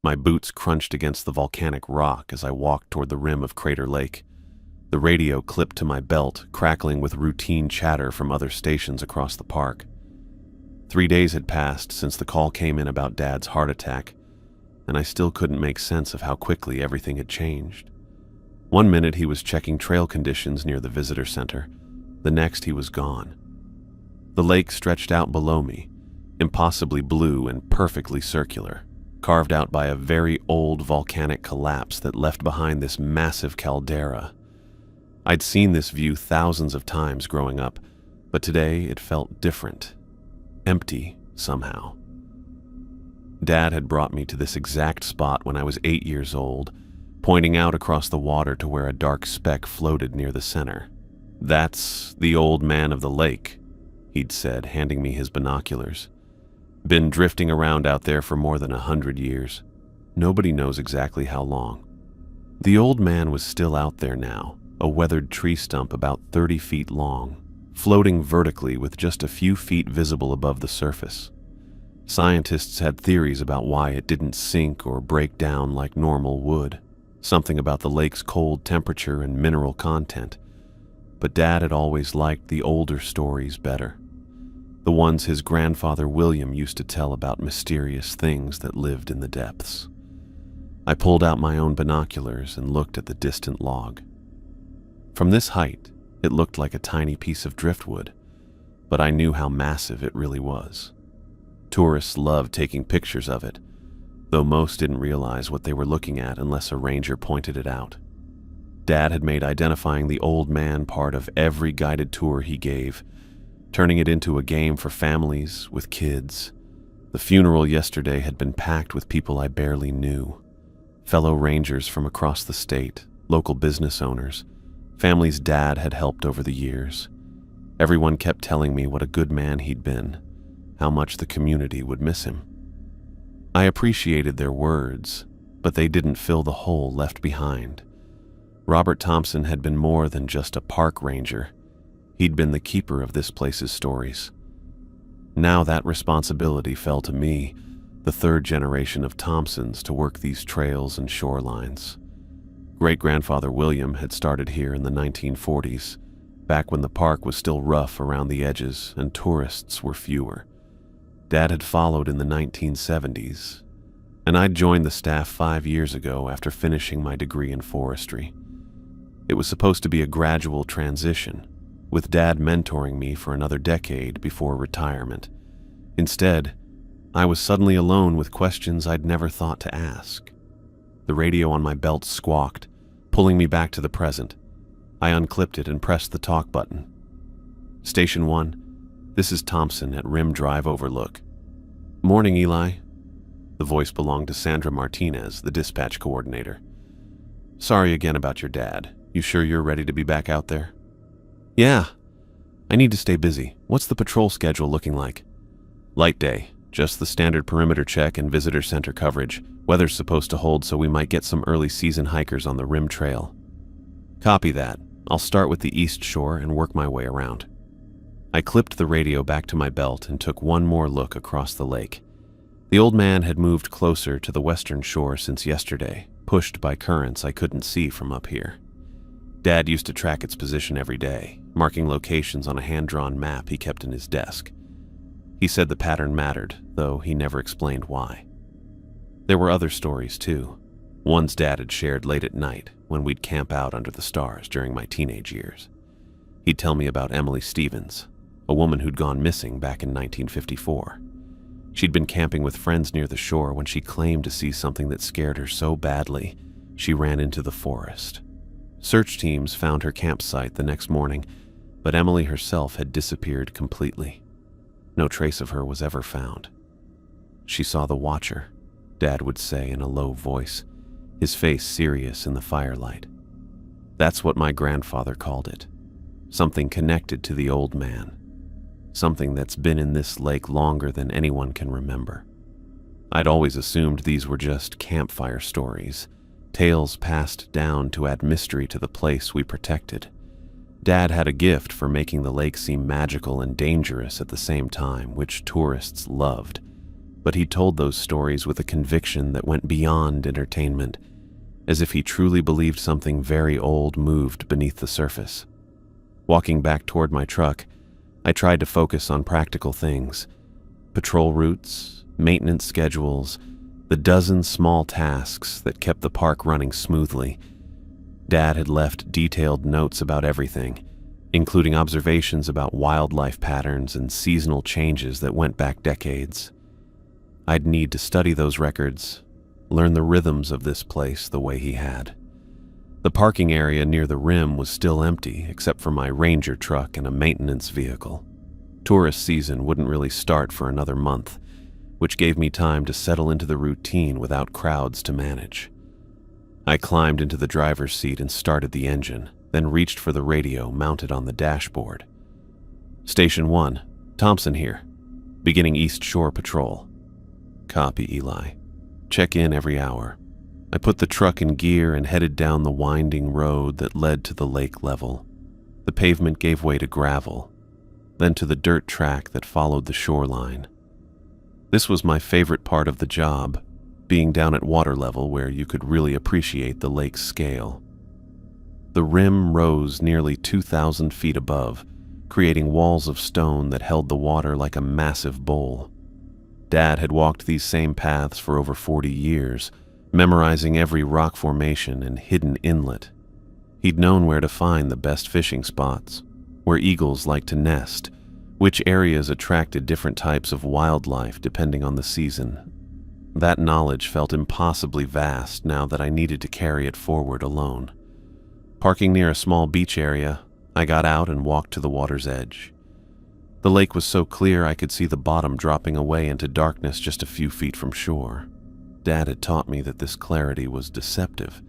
My boots crunched against the volcanic rock as I walked toward the rim of Crater Lake. The radio clipped to my belt, crackling with routine chatter from other stations across the park. 3 days had passed since the call came in about Dad's heart attack, and I still couldn't make sense of how quickly everything had changed. One minute he was checking trail conditions near the visitor center. The next he was gone. The lake stretched out below me, impossibly blue and perfectly circular, carved out by a very old volcanic collapse that left behind this massive caldera. I'd seen this view thousands of times growing up, but today it felt different. Empty, somehow. Dad had brought me to this exact spot when I was 8 years old, pointing out across the water to where a dark speck floated near the center. "That's the old man of the lake," he'd said, handing me his binoculars. "Been drifting around out there for more than 100 years. Nobody knows exactly how long." The old man was still out there now, a weathered tree stump about 30 feet long, floating vertically with just a few feet visible above the surface. Scientists had theories about why it didn't sink or break down like normal wood, something about the lake's cold temperature and mineral content. But Dad had always liked the older stories better, the ones his grandfather William used to tell about mysterious things that lived in the depths. I pulled out my own binoculars and looked at the distant log. From this height, it looked like a tiny piece of driftwood, but I knew how massive it really was. Tourists loved taking pictures of it, though most didn't realize what they were looking at unless a ranger pointed it out. Dad had made identifying the old man part of every guided tour he gave, turning it into a game for families with kids. The funeral yesterday had been packed with people I barely knew. Fellow rangers from across the state, local business owners, families Dad had helped over the years. Everyone kept telling me what a good man he'd been, how much the community would miss him. I appreciated their words, but they didn't fill the hole left behind. Robert Thompson had been more than just a park ranger. He'd been the keeper of this place's stories. Now that responsibility fell to me, the third generation of Thompsons, to work these trails and shorelines. Great-grandfather William had started here in the 1940s, back when the park was still rough around the edges and tourists were fewer. Dad had followed in the 1970s, and I'd joined the staff 5 years ago after finishing my degree in forestry. It was supposed to be a gradual transition, with Dad mentoring me for another decade before retirement. Instead, I was suddenly alone with questions I'd never thought to ask. The radio on my belt squawked, pulling me back to the present. I unclipped it and pressed the talk button. "Station 1, this is Thompson at Rim Drive Overlook." "Morning, Eli." The voice belonged to Sandra Martinez, the dispatch coordinator. "Sorry again about your dad. You sure you're ready to be back out there?" "Yeah. I need to stay busy. What's the patrol schedule looking like?" "Light day. Just the standard perimeter check and visitor center coverage. Weather's supposed to hold, so we might get some early season hikers on the Rim Trail." "Copy that. I'll start with the east shore and work my way around." I clipped the radio back to my belt and took one more look across the lake. The old man had moved closer to the western shore since yesterday, pushed by currents I couldn't see from up here. Dad used to track its position every day, marking locations on a hand-drawn map he kept in his desk. He said the pattern mattered, though he never explained why. There were other stories, too. Ones Dad had shared late at night when we'd camp out under the stars during my teenage years. He'd tell me about Emily Stevens, a woman who'd gone missing back in 1954. She'd been camping with friends near the shore when she claimed to see something that scared her so badly she ran into the forest. Search teams found her campsite the next morning, but Emily herself had disappeared completely. No trace of her was ever found. "She saw the Watcher," Dad would say in a low voice, his face serious in the firelight. That's what my grandfather called it. Something connected to the old man. Something that's been in this lake longer than anyone can remember. I'd always assumed these were just campfire stories, tales passed down to add mystery to the place we protected. Dad had a gift for making the lake seem magical and dangerous at the same time, which tourists loved. but he told those stories with a conviction that went beyond entertainment, as if he truly believed something very old moved beneath the surface. Walking back toward my truck, I tried to focus on practical things: patrol routes, maintenance schedules, the dozen small tasks that kept the park running smoothly. Dad had left detailed notes about everything, including observations about wildlife patterns and seasonal changes that went back decades. I'd need to study those records, learn the rhythms of this place the way he had. The parking area near the rim was still empty, except for my Ranger truck and a maintenance vehicle. Tourist season wouldn't really start for another month, which gave me time to settle into the routine without crowds to manage. I climbed into the driver's seat and started the engine, then reached for the radio mounted on the dashboard. Station 1, Thompson here. Beginning East Shore Patrol. Copy, Eli. Check in every hour. I put the truck in gear and headed down the winding road that led to the lake level. The pavement gave way to gravel, then to the dirt track that followed the shoreline. This was my favorite part of the job, being down at water level where you could really appreciate the lake's scale. The rim rose nearly 2,000 feet above, creating walls of stone that held the water like a massive bowl. Dad had walked these same paths for over 40 years, memorizing every rock formation and hidden inlet. He'd known where to find the best fishing spots, where eagles liked to nest, which areas attracted different types of wildlife depending on the season. That knowledge felt impossibly vast now that I needed to carry it forward alone. Parking near a small beach area, I got out and walked to the water's edge. The lake was so clear I could see the bottom dropping away into darkness just a few feet from shore. Dad had taught me that this clarity was deceptive.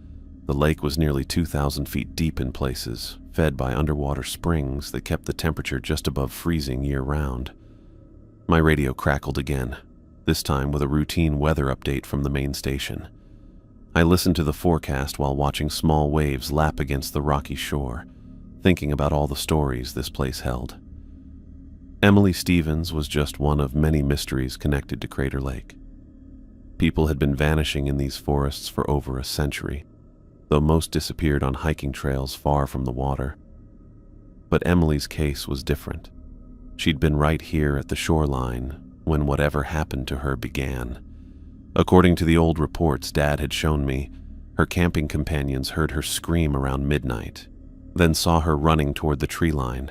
The lake was nearly 2,000 feet deep in places, fed by underwater springs that kept the temperature just above freezing year-round. My radio crackled again, this time with a routine weather update from the main station. I listened to the forecast while watching small waves lap against the rocky shore, thinking about all the stories this place held. Emily Stevens was just one of many mysteries connected to Crater Lake. People had been vanishing in these forests for over a century, though most disappeared on hiking trails far from the water. But Emily's case was different. She'd been right here at the shoreline when whatever happened to her began. According to the old reports Dad had shown me, her camping companions heard her scream around midnight, then saw her running toward the tree line.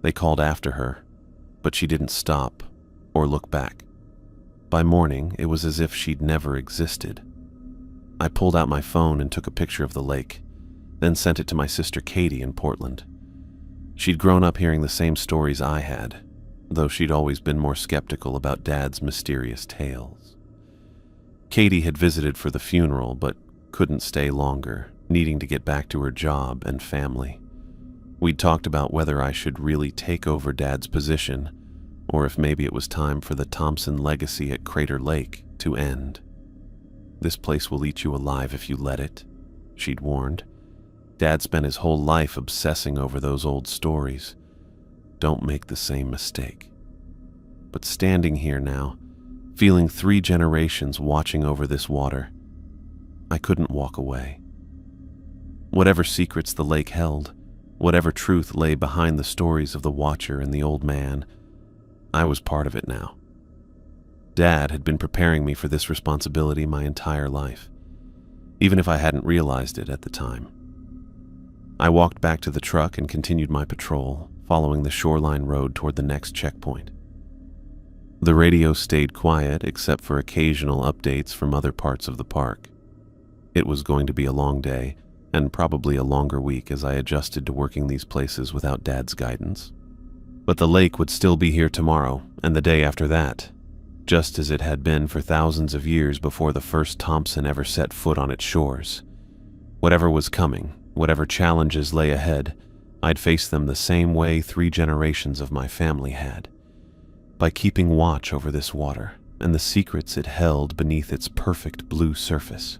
They called after her, but she didn't stop or look back. By morning, it was as if she'd never existed. I pulled out my phone and took a picture of the lake, then sent it to my sister Katie in Portland. She'd grown up hearing the same stories I had, though she'd always been more skeptical about Dad's mysterious tales. Katie had visited for the funeral, but couldn't stay longer, needing to get back to her job and family. We'd talked about whether I should really take over Dad's position, or if maybe it was time for the Thompson legacy at Crater Lake to end. "This place will eat you alive if you let it," she'd warned. "Dad spent his whole life obsessing over those old stories. Don't make the same mistake." But standing here now, feeling 3 generations watching over this water, I couldn't walk away. Whatever secrets the lake held, whatever truth lay behind the stories of the Watcher and the old man, I was part of it now. Dad had been preparing me for this responsibility my entire life, even if I hadn't realized it at the time. I walked back to the truck and continued my patrol, following the shoreline road toward the next checkpoint. The radio stayed quiet except for occasional updates from other parts of the park. It was going to be a long day, and probably a longer week as I adjusted to working these places without Dad's guidance. But the lake would still be here tomorrow, and the day after that, just as it had been for thousands of years before the first Thompson ever set foot on its shores. Whatever was coming, whatever challenges lay ahead, I'd face them the same way 3 generations of my family had, by keeping watch over this water and the secrets it held beneath its perfect blue surface.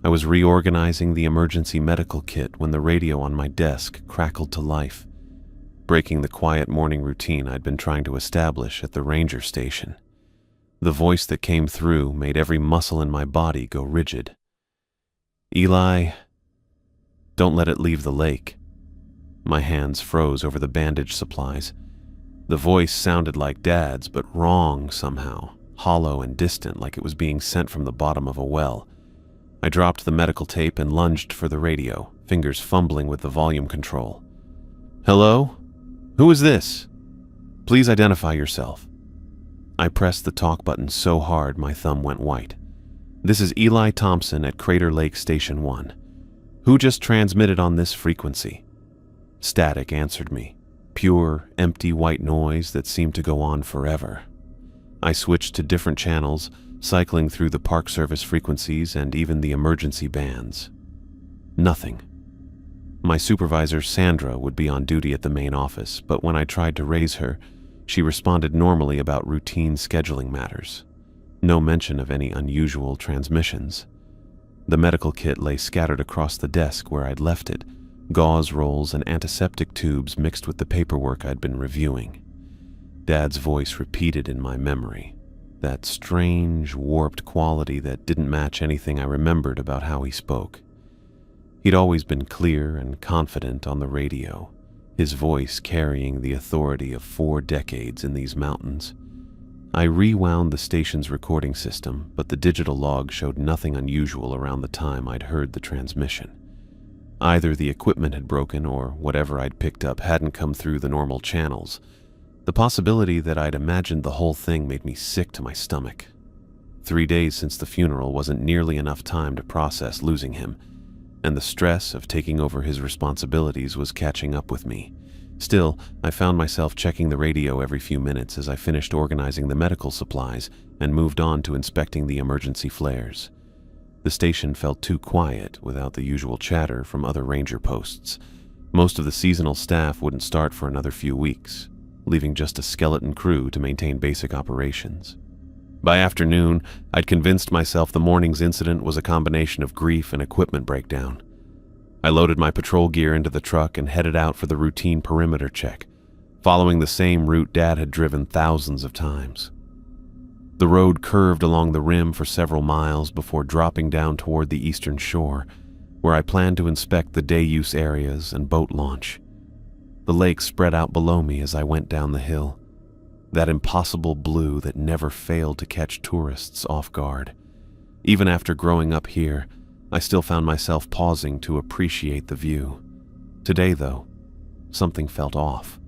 I was reorganizing the emergency medical kit when the radio on my desk crackled to life, breaking the quiet morning routine I'd been trying to establish at the ranger station. The voice that came through made every muscle in my body go rigid. "Eli, don't let it leave the lake." My hands froze over the bandage supplies. The voice sounded like Dad's, but wrong somehow, hollow and distant, like it was being sent from the bottom of a well. I dropped the medical tape and lunged for the radio, fingers fumbling with the volume control. "Hello? Who is this? Please identify yourself." I pressed the talk button so hard my thumb went white. "This is Eli Thompson at Crater Lake Station 1. Who just transmitted on this frequency?" Static answered me. Pure, empty white noise that seemed to go on forever. I switched to different channels, cycling through the Park Service frequencies and even the emergency bands. Nothing. My supervisor, Sandra, would be on duty at the main office, but when I tried to raise her, she responded normally about routine scheduling matters. No mention of any unusual transmissions. The medical kit lay scattered across the desk where I'd left it, gauze rolls and antiseptic tubes mixed with the paperwork I'd been reviewing. Dad's voice repeated in my memory, that strange, warped quality that didn't match anything I remembered about how he spoke. He'd always been clear and confident on the radio, his voice carrying the authority of 4 decades in these mountains. I rewound the station's recording system, but the digital log showed nothing unusual around the time I'd heard the transmission. Either the equipment had broken or whatever I'd picked up hadn't come through the normal channels. The possibility that I'd imagined the whole thing made me sick to my stomach. 3 days since the funeral wasn't nearly enough time to process losing him, and the stress of taking over his responsibilities was catching up with me. Still, I found myself checking the radio every few minutes as I finished organizing the medical supplies and moved on to inspecting the emergency flares. The station felt too quiet without the usual chatter from other ranger posts. Most of the seasonal staff wouldn't start for another few weeks, leaving just a skeleton crew to maintain basic operations. By afternoon, I'd convinced myself the morning's incident was a combination of grief and equipment breakdown. I loaded my patrol gear into the truck and headed out for the routine perimeter check, following the same route Dad had driven thousands of times. The road curved along the rim for several miles before dropping down toward the eastern shore, where I planned to inspect the day-use areas and boat launch. The lake spread out below me as I went down the hill, that impossible blue that never failed to catch tourists off guard. Even after growing up here, I still found myself pausing to appreciate the view. Today, though, something felt off.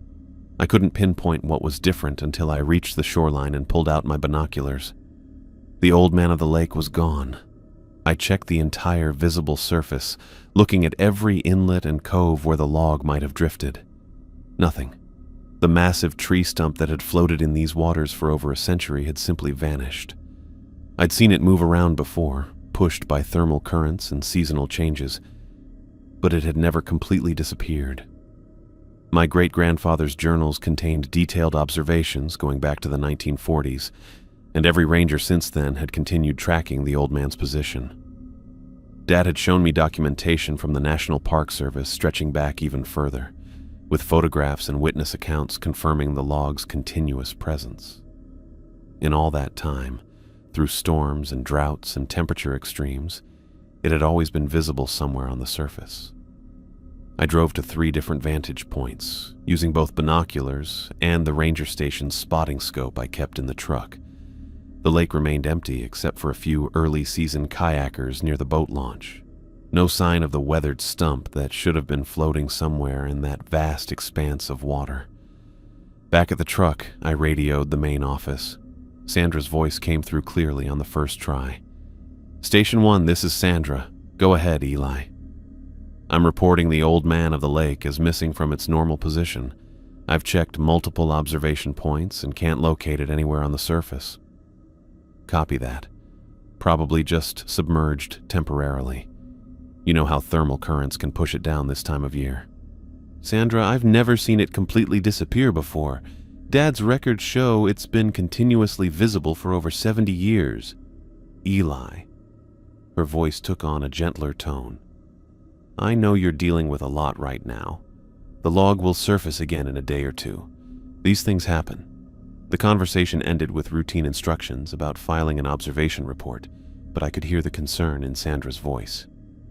I couldn't pinpoint what was different until I reached the shoreline and pulled out my binoculars. The old man of the lake was gone. I checked the entire visible surface, looking at every inlet and cove where the log might have drifted. Nothing. The massive tree stump that had floated in these waters for over a century had simply vanished. I'd seen it move around before, pushed by thermal currents and seasonal changes, but it had never completely disappeared. My great-grandfather's journals contained detailed observations going back to the 1940s, and every ranger since then had continued tracking the old man's position. Dad had shown me documentation from the National Park Service stretching back even further, with photographs and witness accounts confirming the log's continuous presence. In all that time, through storms and droughts and temperature extremes, it had always been visible somewhere on the surface. I drove to 3 different vantage points, using both binoculars and the ranger station's spotting scope I kept in the truck. The lake remained empty except for a few early-season kayakers near the boat launch. No sign of the weathered stump that should have been floating somewhere in that vast expanse of water. Back at the truck, I radioed the main office. Sandra's voice came through clearly on the first try. "Station 1, this is Sandra. Go ahead, Eli." "I'm reporting the old man of the lake is missing from its normal position. I've checked multiple observation points and can't locate it anywhere on the surface." "Copy that. Probably just submerged temporarily. You know how thermal currents can push it down this time of year." "Sandra, I've never seen it completely disappear before. Dad's records show it's been continuously visible for over 70 years. "Eli." Her voice took on a gentler tone. "I know you're dealing with a lot right now. The log will surface again in a day or two. These things happen. The conversation ended with routine instructions about filing an observation report, but I could hear the concern in Sandra's voice.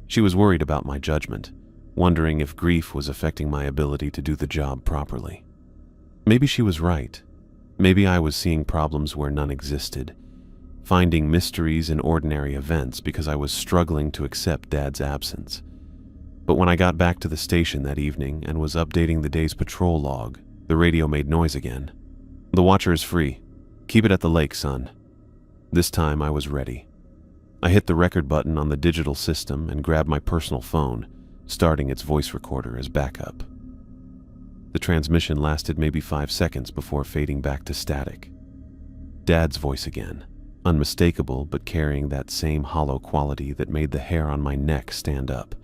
She was worried about my judgment, wondering if grief was affecting my ability to do the job properly. Maybe she was right. Maybe I was seeing problems where none existed, finding mysteries in ordinary events because I was struggling to accept Dad's absence. But when I got back to the station that evening and was updating the day's patrol log, the radio made noise again. "The watcher is free. Keep it at the lake, son." This time I was ready. I hit the record button on the digital system and grabbed my personal phone, starting its voice recorder as backup. The transmission lasted maybe 5 seconds before fading back to static. Dad's voice again, unmistakable but carrying that same hollow quality that made the hair on my neck stand up.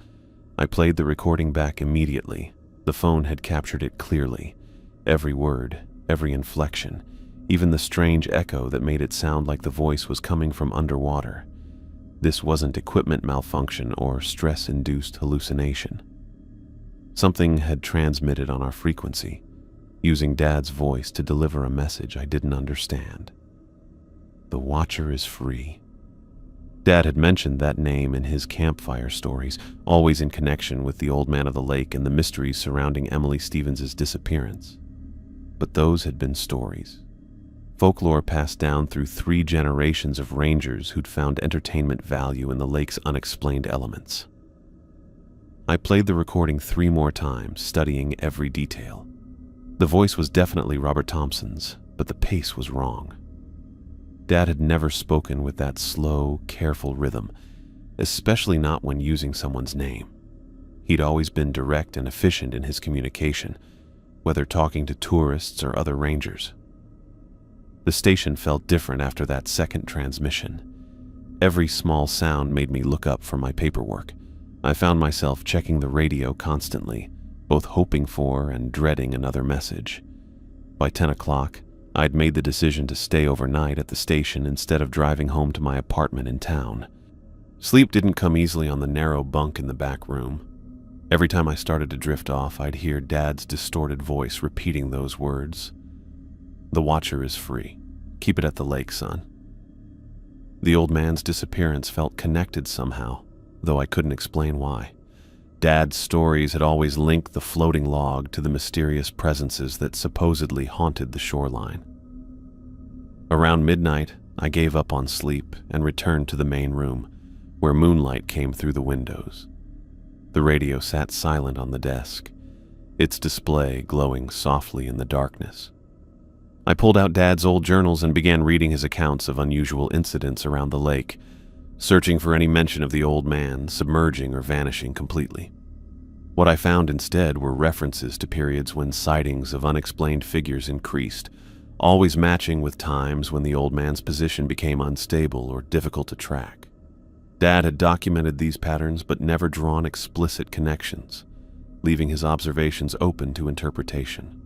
I played the recording back immediately. The phone had captured it clearly. Every word, every inflection, even the strange echo that made it sound like the voice was coming from underwater. This wasn't equipment malfunction or stress-induced hallucination. Something had transmitted on our frequency, using Dad's voice to deliver a message I didn't understand. The watcher is free. Dad had mentioned that name in his campfire stories, always in connection with the old man of the lake and the mysteries surrounding Emily Stevens' disappearance. But those had been stories. Folklore passed down through 3 generations of rangers who'd found entertainment value in the lake's unexplained elements. I played the recording 3 more times, studying every detail. The voice was definitely Robert Thompson's, but the pace was wrong. Dad had never spoken with that slow, careful rhythm, especially not when using someone's name. He'd always been direct and efficient in his communication, whether talking to tourists or other rangers. The station felt different after that second transmission. Every small sound made me look up from my paperwork. I found myself checking the radio constantly, both hoping for and dreading another message. By 10 o'clock, I'd made the decision to stay overnight at the station instead of driving home to my apartment in town. Sleep didn't come easily on the narrow bunk in the back room. Every time I started to drift off, I'd hear Dad's distorted voice repeating those words. "The watcher is free. Keep it at the lake, son." The old man's disappearance felt connected somehow, though I couldn't explain why. Dad's stories had always linked the floating log to the mysterious presences that supposedly haunted the shoreline. Around midnight, I gave up on sleep and returned to the main room, where moonlight came through the windows. The radio sat silent on the desk, its display glowing softly in the darkness. I pulled out Dad's old journals and began reading his accounts of unusual incidents around the lake, searching for any mention of the old man submerging or vanishing completely. What I found instead were references to periods when sightings of unexplained figures increased, always matching with times when the old man's position became unstable or difficult to track. Dad had documented these patterns but never drawn explicit connections, leaving his observations open to interpretation.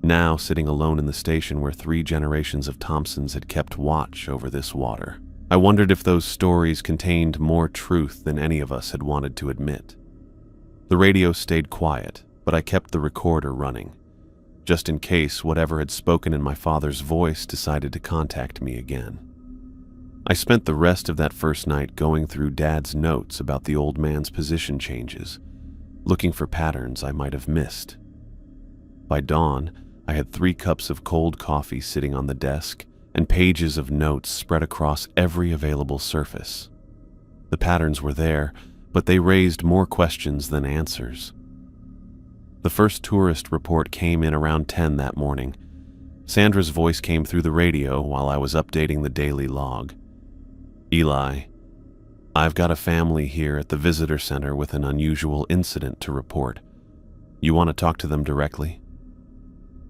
Now, sitting alone in the station where 3 generations of Thompsons had kept watch over this water, I wondered if those stories contained more truth than any of us had wanted to admit. The radio stayed quiet, but I kept the recorder running, just in case whatever had spoken in my father's voice decided to contact me again. I spent the rest of that first night going through Dad's notes about the old man's position changes, looking for patterns I might have missed. By dawn, I had 3 cups of cold coffee sitting on the desk and pages of notes spread across every available surface. The patterns were there, but they raised more questions than answers. The first tourist report came in around 10 that morning. Sandra's voice came through the radio while I was updating the daily log. "Eli, I've got a family here at the visitor center with an unusual incident to report. You want to talk to them directly?"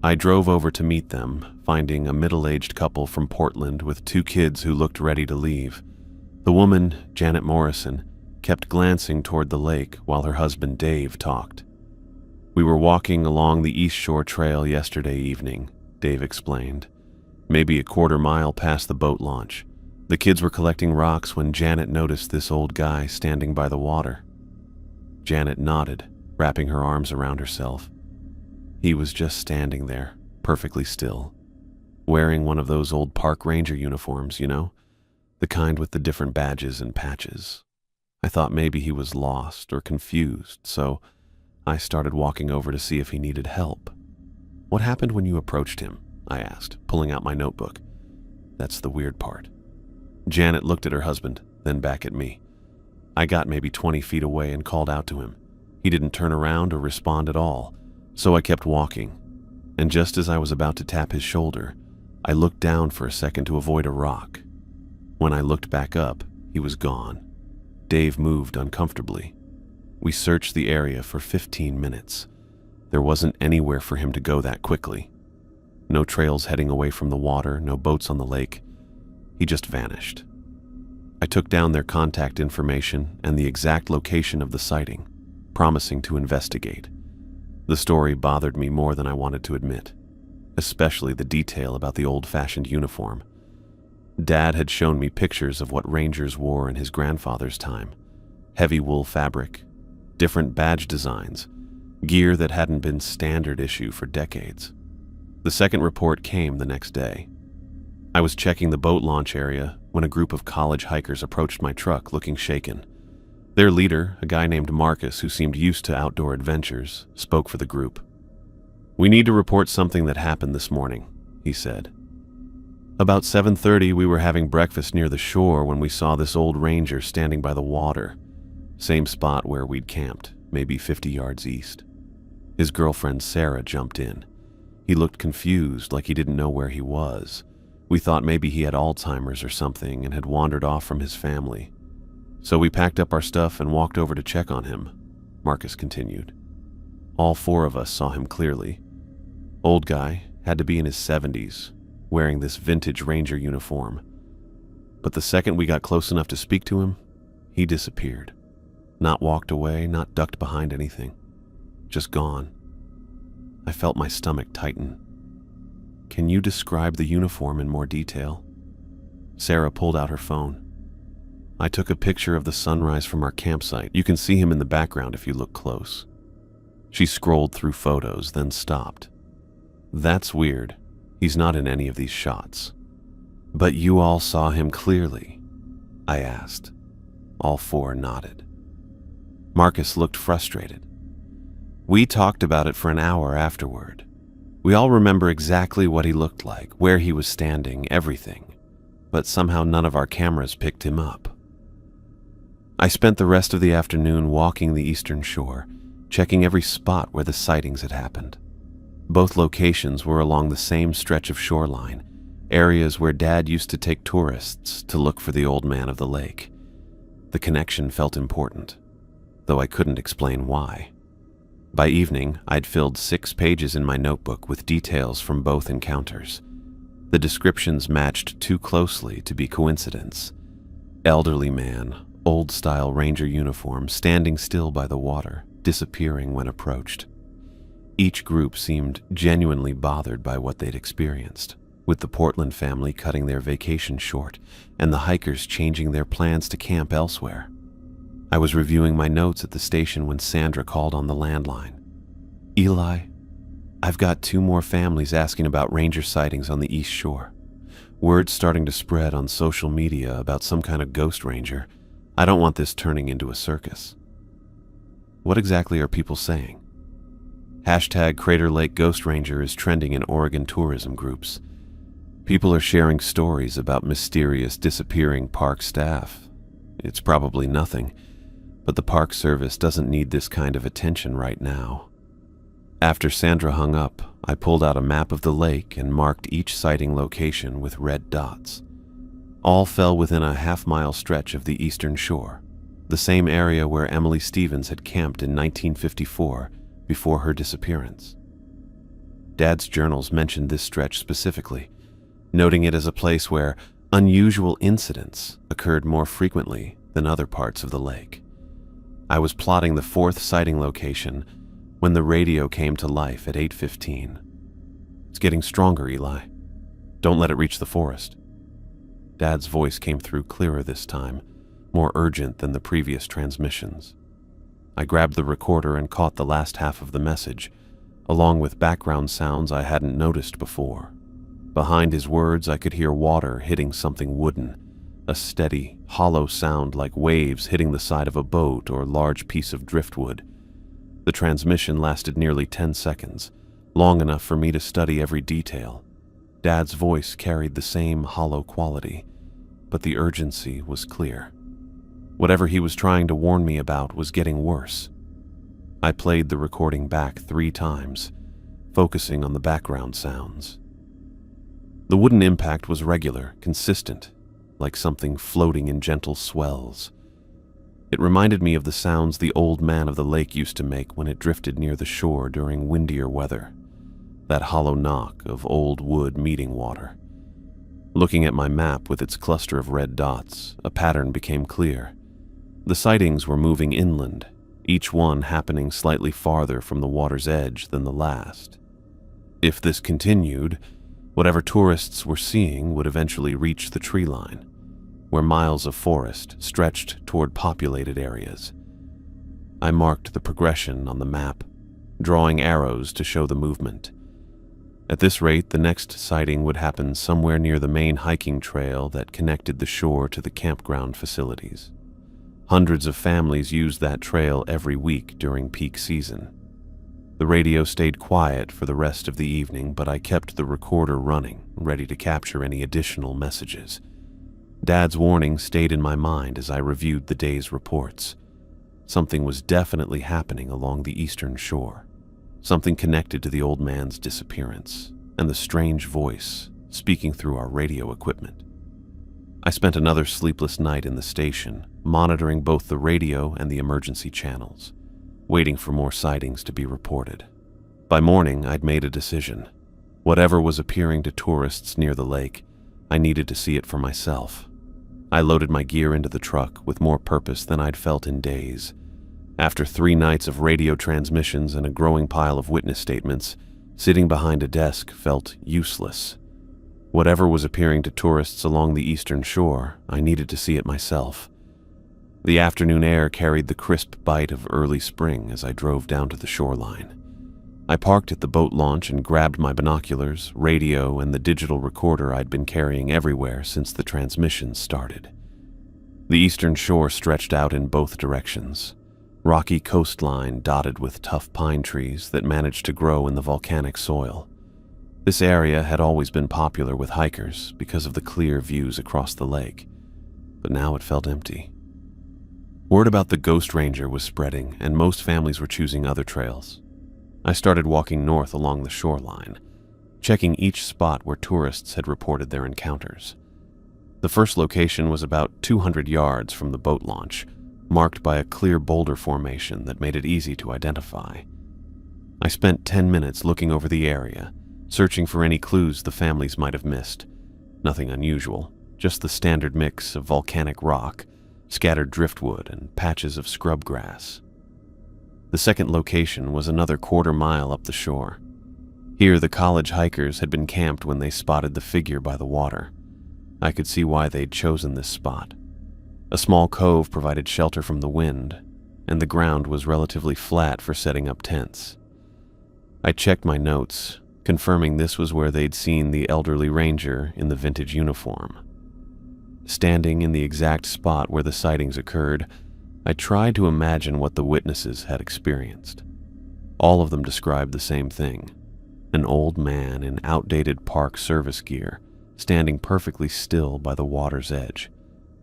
I drove over to meet them, finding a middle-aged couple from Portland with 2 kids who looked ready to leave. The woman, Janet Morrison, kept glancing toward the lake while her husband Dave talked. "We were walking along the East Shore Trail yesterday evening," Dave explained. "Maybe a quarter mile past the boat launch. The kids were collecting rocks when Janet noticed this old guy standing by the water." Janet nodded, wrapping her arms around herself. He was just standing there, perfectly still. wearing one of those old park ranger uniforms, the kind with the different badges and patches. I thought maybe he was lost or confused, so I started walking over to see if he needed help. "What happened when you approached him?" I asked, pulling out my notebook. That's the weird part. Janet looked at her husband, then back at me. I got maybe 20 feet away and called out to him. He didn't turn around or respond at all, so I kept walking. And just as I was about to tap his shoulder, I looked down for a second to avoid a rock. When I looked back up, he was gone. Dave moved uncomfortably. We searched the area for 15 minutes. There wasn't anywhere for him to go that quickly. No trails heading away from the water, no boats on the lake. He just vanished. I took down their contact information and the exact location of the sighting, promising to investigate. The story bothered me more than I wanted to admit, especially the detail about the old-fashioned uniform. Dad had shown me pictures of what rangers wore in his grandfather's time. Heavy wool fabric, different badge designs, gear that hadn't been standard issue for decades. The second report came the next day. I was checking the boat launch area when a group of college hikers approached my truck looking shaken. Their leader, a guy named Marcus who seemed used to outdoor adventures, spoke for the group. "We need to report something that happened this morning," he said. "About 7:30, we were having breakfast near the shore when we saw this old ranger standing by the water. Same spot where we'd camped, maybe 50 yards east." His girlfriend Sarah jumped in. He looked confused, like he didn't know where he was. We thought maybe he had Alzheimer's or something and had wandered off from his family. "So we packed up our stuff and walked over to check on him," Marcus continued. "All four of us saw him clearly. Old guy, had to be in his 70s, wearing this vintage ranger uniform. But the second we got close enough to speak to him, he disappeared. Not walked away, not ducked behind anything. Just gone." I felt my stomach tighten. "Can you describe the uniform in more detail?" Sarah pulled out her phone. "I took a picture of the sunrise from our campsite. You can see him in the background if you look close." She scrolled through photos, then stopped. "That's weird. He's not in any of these shots." "But you all saw him clearly?" I asked. All four nodded. Marcus looked frustrated. "We talked about it for an hour afterward. We all remember exactly what he looked like, where he was standing, everything. But somehow none of our cameras picked him up." I spent the rest of the afternoon walking the eastern shore, checking every spot where the sightings had happened. Both locations were along the same stretch of shoreline, areas where Dad used to take tourists to look for the old man of the lake. The connection felt important, though I couldn't explain why. By evening, I'd filled 6 pages in my notebook with details from both encounters. The descriptions matched too closely to be coincidence. Elderly man, old-style ranger uniform, standing still by the water, disappearing when approached. Each group seemed genuinely bothered by what they'd experienced, with the Portland family cutting their vacation short and the hikers changing their plans to camp elsewhere. I was reviewing my notes at the station when Sandra called on the landline. "Eli, I've got 2 more families asking about ranger sightings on the East Shore. Word's starting to spread on social media about some kind of ghost ranger. I don't want this turning into a circus." "What exactly are people saying?" #Crater Lake Ghost Ranger is trending in Oregon tourism groups. People are sharing stories about mysterious disappearing park staff. It's probably nothing, but the Park Service doesn't need this kind of attention right now. After Sandra hung up, I pulled out a map of the lake and marked each sighting location with red dots. All fell within a half-mile stretch of the eastern shore, the same area where Emily Stevens had camped in 1954 before her disappearance. Dad's journals mentioned this stretch specifically, noting it as a place where unusual incidents occurred more frequently than other parts of the lake. I was plotting the 4th sighting location when the radio came to life at 8:15. "It's getting stronger, Eli. Don't let it reach the forest." Dad's voice came through clearer this time, more urgent than the previous transmissions. I grabbed the recorder and caught the last half of the message, along with background sounds I hadn't noticed before. Behind his words, I could hear water hitting something wooden, a steady, hollow sound like waves hitting the side of a boat or large piece of driftwood. The transmission lasted nearly 10 seconds, long enough for me to study every detail. Dad's voice carried the same hollow quality, but the urgency was clear. Whatever he was trying to warn me about was getting worse. I played the recording back 3 times, focusing on the background sounds. The wooden impact was regular, consistent, like something floating in gentle swells. It reminded me of the sounds the old man of the lake used to make when it drifted near the shore during windier weather, that hollow knock of old wood meeting water. Looking at my map with its cluster of red dots, a pattern became clear. The sightings were moving inland, each one happening slightly farther from the water's edge than the last. If this continued, whatever tourists were seeing would eventually reach the tree line, where miles of forest stretched toward populated areas. I marked the progression on the map, drawing arrows to show the movement. At this rate, the next sighting would happen somewhere near the main hiking trail that connected the shore to the campground facilities. Hundreds of families used that trail every week during peak season. The radio stayed quiet for the rest of the evening, but I kept the recorder running, ready to capture any additional messages. Dad's warning stayed in my mind as I reviewed the day's reports. Something was definitely happening along the eastern shore. Something connected to the old man's disappearance and the strange voice speaking through our radio equipment. I spent another sleepless night in the station, monitoring both the radio and the emergency channels, waiting for more sightings to be reported. By morning, I'd made a decision. Whatever was appearing to tourists near the lake, I needed to see it for myself. I loaded my gear into the truck with more purpose than I'd felt in days. After 3 nights of radio transmissions and a growing pile of witness statements, sitting behind a desk felt useless. Whatever was appearing to tourists along the eastern shore, I needed to see it myself. The afternoon air carried the crisp bite of early spring as I drove down to the shoreline. I parked at the boat launch and grabbed my binoculars, radio, and the digital recorder I'd been carrying everywhere since the transmissions started. The eastern shore stretched out in both directions. Rocky coastline dotted with tough pine trees that managed to grow in the volcanic soil. This area had always been popular with hikers because of the clear views across the lake, but now it felt empty. Word about the Ghost Ranger was spreading, and most families were choosing other trails. I started walking north along the shoreline, checking each spot where tourists had reported their encounters. The first location was about 200 yards from the boat launch, marked by a clear boulder formation that made it easy to identify. I spent 10 minutes looking over the area, searching for any clues the families might have missed. Nothing unusual, just the standard mix of volcanic rock, scattered driftwood, and patches of scrub grass. The second location was another quarter-mile up the shore. Here, the college hikers had been camped when they spotted the figure by the water. I could see why they'd chosen this spot. A small cove provided shelter from the wind, and the ground was relatively flat for setting up tents. I checked my notes, confirming this was where they'd seen the elderly ranger in the vintage uniform. Standing in the exact spot where the sightings occurred, I tried to imagine what the witnesses had experienced. All of them described the same thing: an old man in outdated park service gear, standing perfectly still by the water's edge,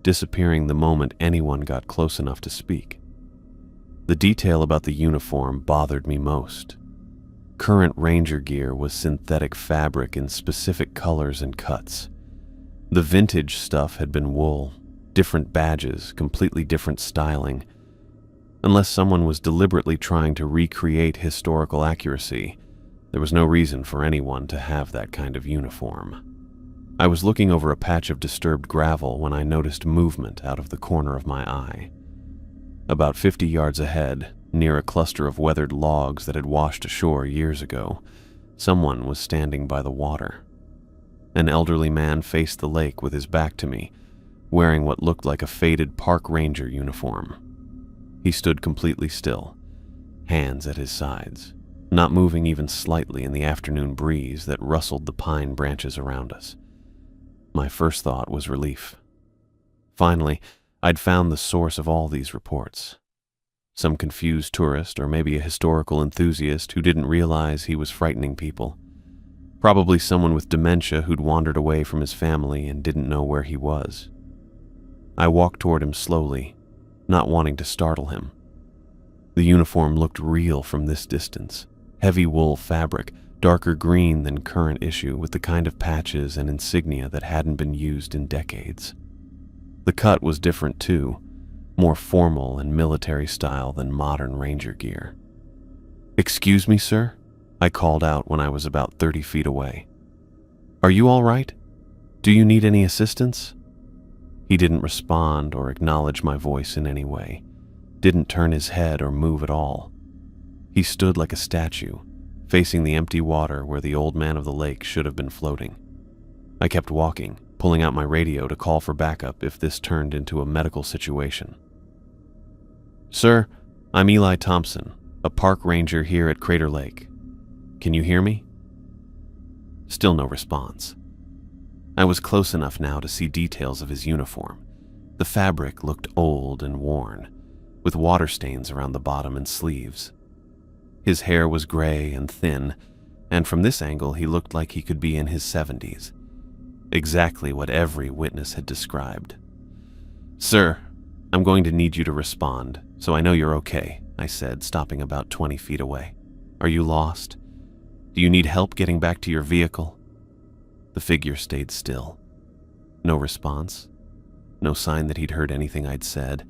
disappearing the moment anyone got close enough to speak. The detail about the uniform bothered me most. Current ranger gear was synthetic fabric in specific colors and cuts. The vintage stuff had been wool, different badges, completely different styling. Unless someone was deliberately trying to recreate historical accuracy, there was no reason for anyone to have that kind of uniform. I was looking over a patch of disturbed gravel when I noticed movement out of the corner of my eye. About 50 yards ahead, near a cluster of weathered logs that had washed ashore years ago, someone was standing by the water. An elderly man faced the lake with his back to me, wearing what looked like a faded park ranger uniform. He stood completely still, hands at his sides. not moving even slightly in the afternoon breeze that rustled the pine branches around us. My first thought was relief. Finally, I'd found the source of all these reports. Some confused tourist, or maybe a historical enthusiast who didn't realize he was frightening people. Probably someone with dementia who'd wandered away from his family and didn't know where he was. I walked toward him slowly, not wanting to startle him. The uniform looked real from this distance. Heavy wool fabric, darker green than current issue, with the kind of patches and insignia that hadn't been used in decades. The cut was different too, more formal and military style than modern ranger gear. "Excuse me, sir?" I called out when I was about 30 feet away. "Are you all right? Do you need any assistance?" He didn't respond or acknowledge my voice in any way, didn't turn his head or move at all. He stood like a statue, facing the empty water where the old man of the lake should have been floating. I kept walking, pulling out my radio to call for backup if this turned into a medical situation. "Sir, I'm Eli Thompson, a park ranger here at Crater Lake. Can you hear me?" Still no response. I was close enough now to see details of his uniform. The fabric looked old and worn, with water stains around the bottom and sleeves. His hair was gray and thin, and from this angle he looked like he could be in his 70s. Exactly what every witness had described. "Sir, I'm going to need you to respond, so I know you're okay," I said, stopping about 20 feet away. "Are you lost? Do you need help getting back to your vehicle?" The figure stayed still. No response. No sign that he'd heard anything I'd said.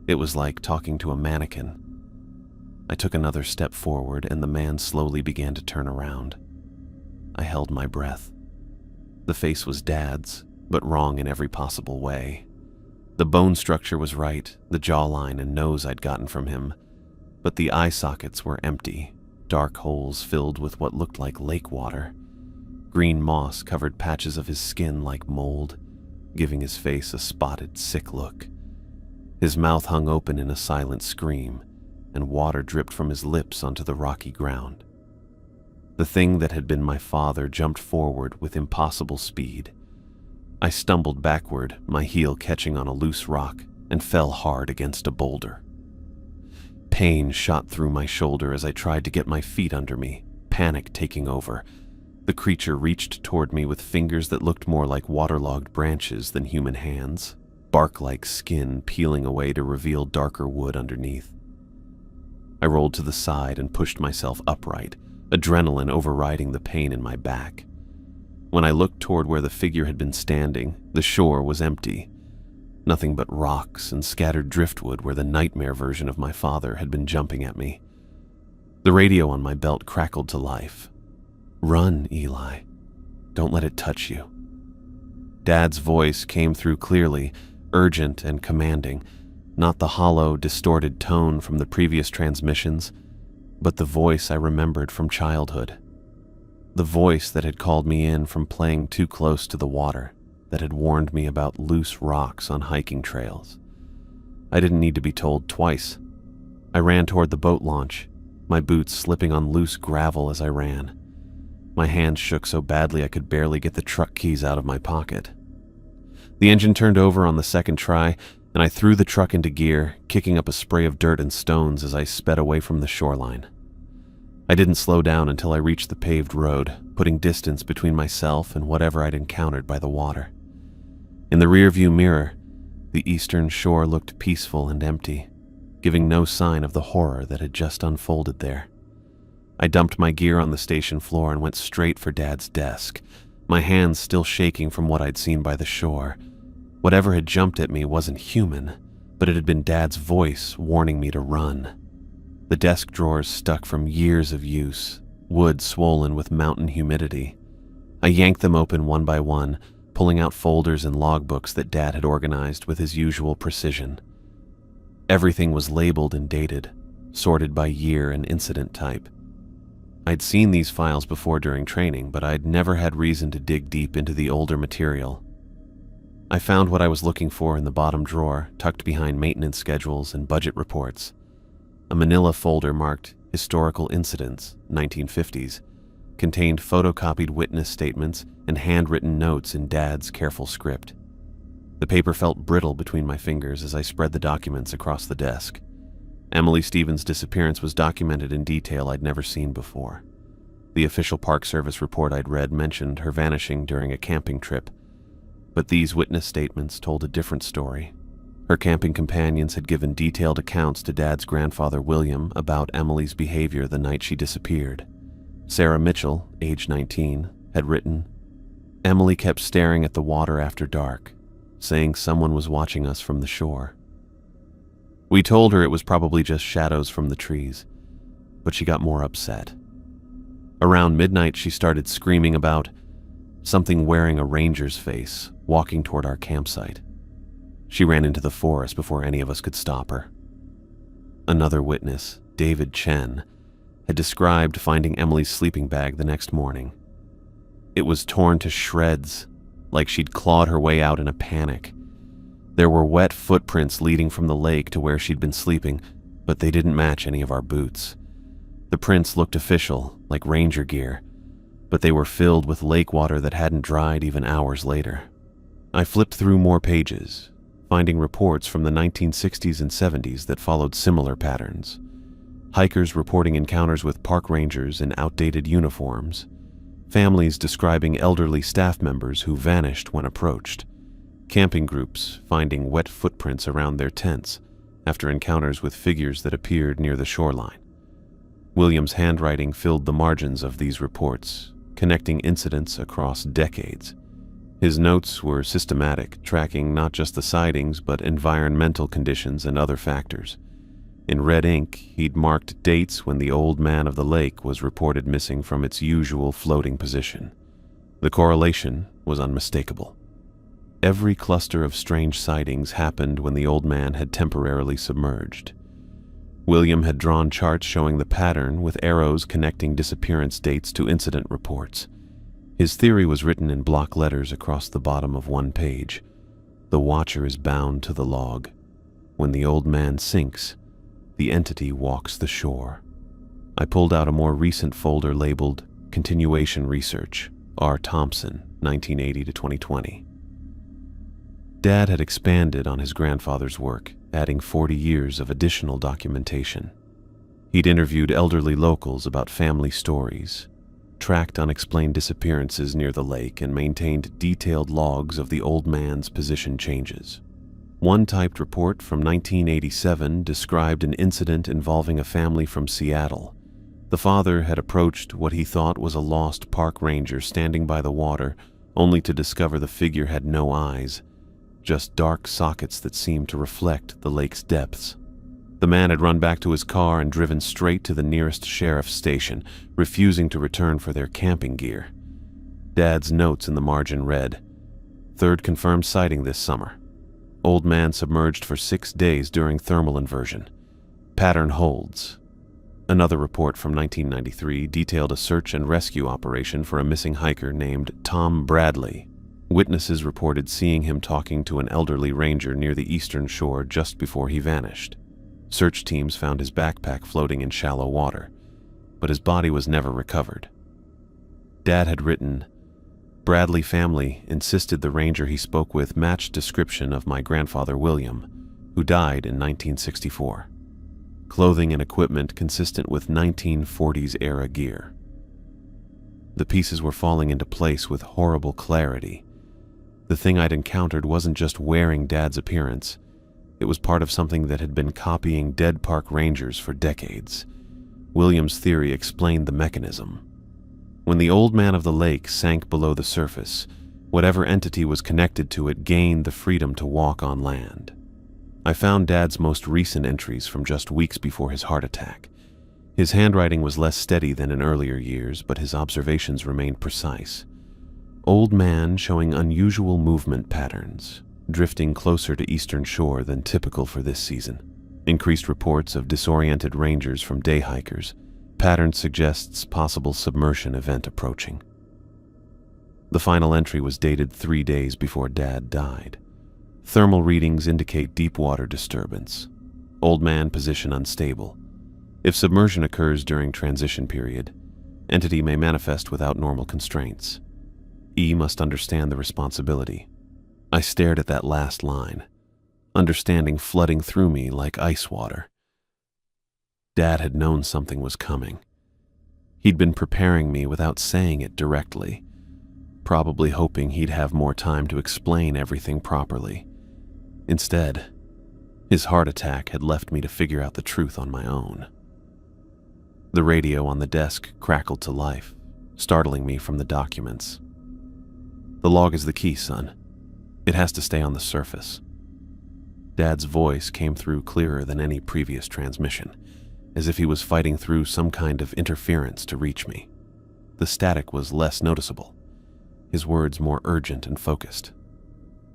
It was like talking to a mannequin. I took another step forward, and the man slowly began to turn around. I held my breath. The face was Dad's, but wrong in every possible way. The bone structure was right, the jawline and nose I'd gotten from him, but the eye sockets were empty, dark holes filled with what looked like lake water. Green moss covered patches of his skin like mold, giving his face a spotted, sick look. His mouth hung open in a silent scream, and water dripped from his lips onto the rocky ground. The thing that had been my father jumped forward with impossible speed. I stumbled backward, my heel catching on a loose rock, and fell hard against a boulder. Pain shot through my shoulder as I tried to get my feet under me, panic taking over. The creature reached toward me with fingers that looked more like waterlogged branches than human hands, bark-like skin peeling away to reveal darker wood underneath. I rolled to the side and pushed myself upright, adrenaline overriding the pain in my back. When I looked toward where the figure had been standing, the shore was empty. Nothing but rocks and scattered driftwood where the nightmare version of my father had been jumping at me. The radio on my belt crackled to life. "Run, Eli. Don't let it touch you." Dad's voice came through clearly, urgent and commanding, not the hollow, distorted tone from the previous transmissions, but the voice I remembered from childhood. The voice that had called me in from playing too close to the water, that had warned me about loose rocks on hiking trails. I didn't need to be told twice. I ran toward the boat launch, my boots slipping on loose gravel as I ran. My hands shook so badly I could barely get the truck keys out of my pocket. The engine turned over on the second try, and I threw the truck into gear, kicking up a spray of dirt and stones as I sped away from the shoreline. I didn't slow down until I reached the paved road, putting distance between myself and whatever I'd encountered by the water. In the rearview mirror, the eastern shore looked peaceful and empty, giving no sign of the horror that had just unfolded there. I dumped my gear on the station floor and went straight for Dad's desk, my hands still shaking from what I'd seen by the shore. Whatever had jumped at me wasn't human, but it had been Dad's voice warning me to run. The desk drawers stuck from years of use, wood swollen with mountain humidity. I yanked them open one by one, pulling out folders and logbooks that Dad had organized with his usual precision. Everything was labeled and dated, sorted by year and incident type. I'd seen these files before during training, but I'd never had reason to dig deep into the older material. I found what I was looking for in the bottom drawer, tucked behind maintenance schedules and budget reports. A manila folder marked Historical Incidents, 1950s, contained photocopied witness statements and handwritten notes in Dad's careful script. The paper felt brittle between my fingers as I spread the documents across the desk. Emily Stevens' disappearance was documented in detail I'd never seen before. The official Park Service report I'd read mentioned her vanishing during a camping trip, but these witness statements told a different story. Her camping companions had given detailed accounts to Dad's grandfather William about Emily's behavior the night she disappeared. Sarah Mitchell, age 19, had written, "Emily kept staring at the water after dark, saying someone was watching us from the shore. We told her it was probably just shadows from the trees, but she got more upset. Around midnight, she started screaming about something wearing a ranger's face walking toward our campsite. She ran into the forest before any of us could stop her." Another witness, David Chen, had described finding Emily's sleeping bag the next morning. It was torn to shreds, like she'd clawed her way out in a panic. There were wet footprints leading from the lake to where she'd been sleeping, but they didn't match any of our boots. The prints looked official, like ranger gear, but they were filled with lake water that hadn't dried even hours later. I flipped through more pages, finding reports from the 1960s and 70s that followed similar patterns. Hikers reporting encounters with park rangers in outdated uniforms, families describing elderly staff members who vanished when approached, camping groups finding wet footprints around their tents after encounters with figures that appeared near the shoreline. William's handwriting filled the margins of these reports, connecting incidents across decades. His notes were systematic, tracking not just the sightings but environmental conditions and other factors. In red ink, he'd marked dates when the old man of the lake was reported missing from its usual floating position. The correlation was unmistakable. Every cluster of strange sightings happened when the old man had temporarily submerged. William had drawn charts showing the pattern with arrows connecting disappearance dates to incident reports. His theory was written in block letters across the bottom of one page. The watcher is bound to the log. When the old man sinks, the entity walks the shore. I pulled out a more recent folder labeled Continuation Research, R. Thompson, 1980 to 2020. Dad had expanded on his grandfather's work, adding 40 years of additional documentation. He'd interviewed elderly locals about family stories, tracked unexplained disappearances near the lake, and maintained detailed logs of the old man's position changes. One typed report from 1987 described an incident involving a family from Seattle. The father had approached what he thought was a lost park ranger standing by the water, only to discover the figure had no eyes, just dark sockets that seemed to reflect the lake's depths. The man had run back to his car and driven straight to the nearest sheriff's station, refusing to return for their camping gear. Dad's notes in the margin read, "Third confirmed sighting this summer. Old man submerged for 6 days during thermal inversion. Pattern holds." Another report from 1993 detailed a search and rescue operation for a missing hiker named Tom Bradley. Witnesses reported seeing him talking to an elderly ranger near the eastern shore just before he vanished. Search teams found his backpack floating in shallow water, but his body was never recovered. Dad had written, "Bradley family insisted the ranger he spoke with matched description of my grandfather William, who died in 1964. Clothing and equipment consistent with 1940s-era gear." The pieces were falling into place with horrible clarity. The thing I'd encountered wasn't just wearing Dad's appearance. It was part of something that had been copying dead park rangers for decades. William's theory explained the mechanism. When the old man of the lake sank below the surface, whatever entity was connected to it gained the freedom to walk on land. I found Dad's most recent entries from just weeks before his heart attack. His handwriting was less steady than in earlier years, but his observations remained precise. Old man showing unusual movement patterns, drifting closer to eastern shore than typical for this season. Increased reports of disoriented rangers from day hikers. Pattern suggests possible submersion event approaching. The final entry was dated 3 days before Dad died. Thermal readings indicate deep water disturbance. Old man position unstable. If submersion occurs during transition period, entity may manifest without normal constraints. E must understand the responsibility. I stared at that last line, understanding flooding through me like ice water. Dad had known something was coming. He'd been preparing me without saying it directly, probably hoping he'd have more time to explain everything properly. Instead, his heart attack had left me to figure out the truth on my own. The radio on the desk crackled to life, startling me from the documents. The log is the key, son. It has to stay on the surface. Dad's voice came through clearer than any previous transmission, as if he was fighting through some kind of interference to reach me. The static was less noticeable, his words more urgent and focused.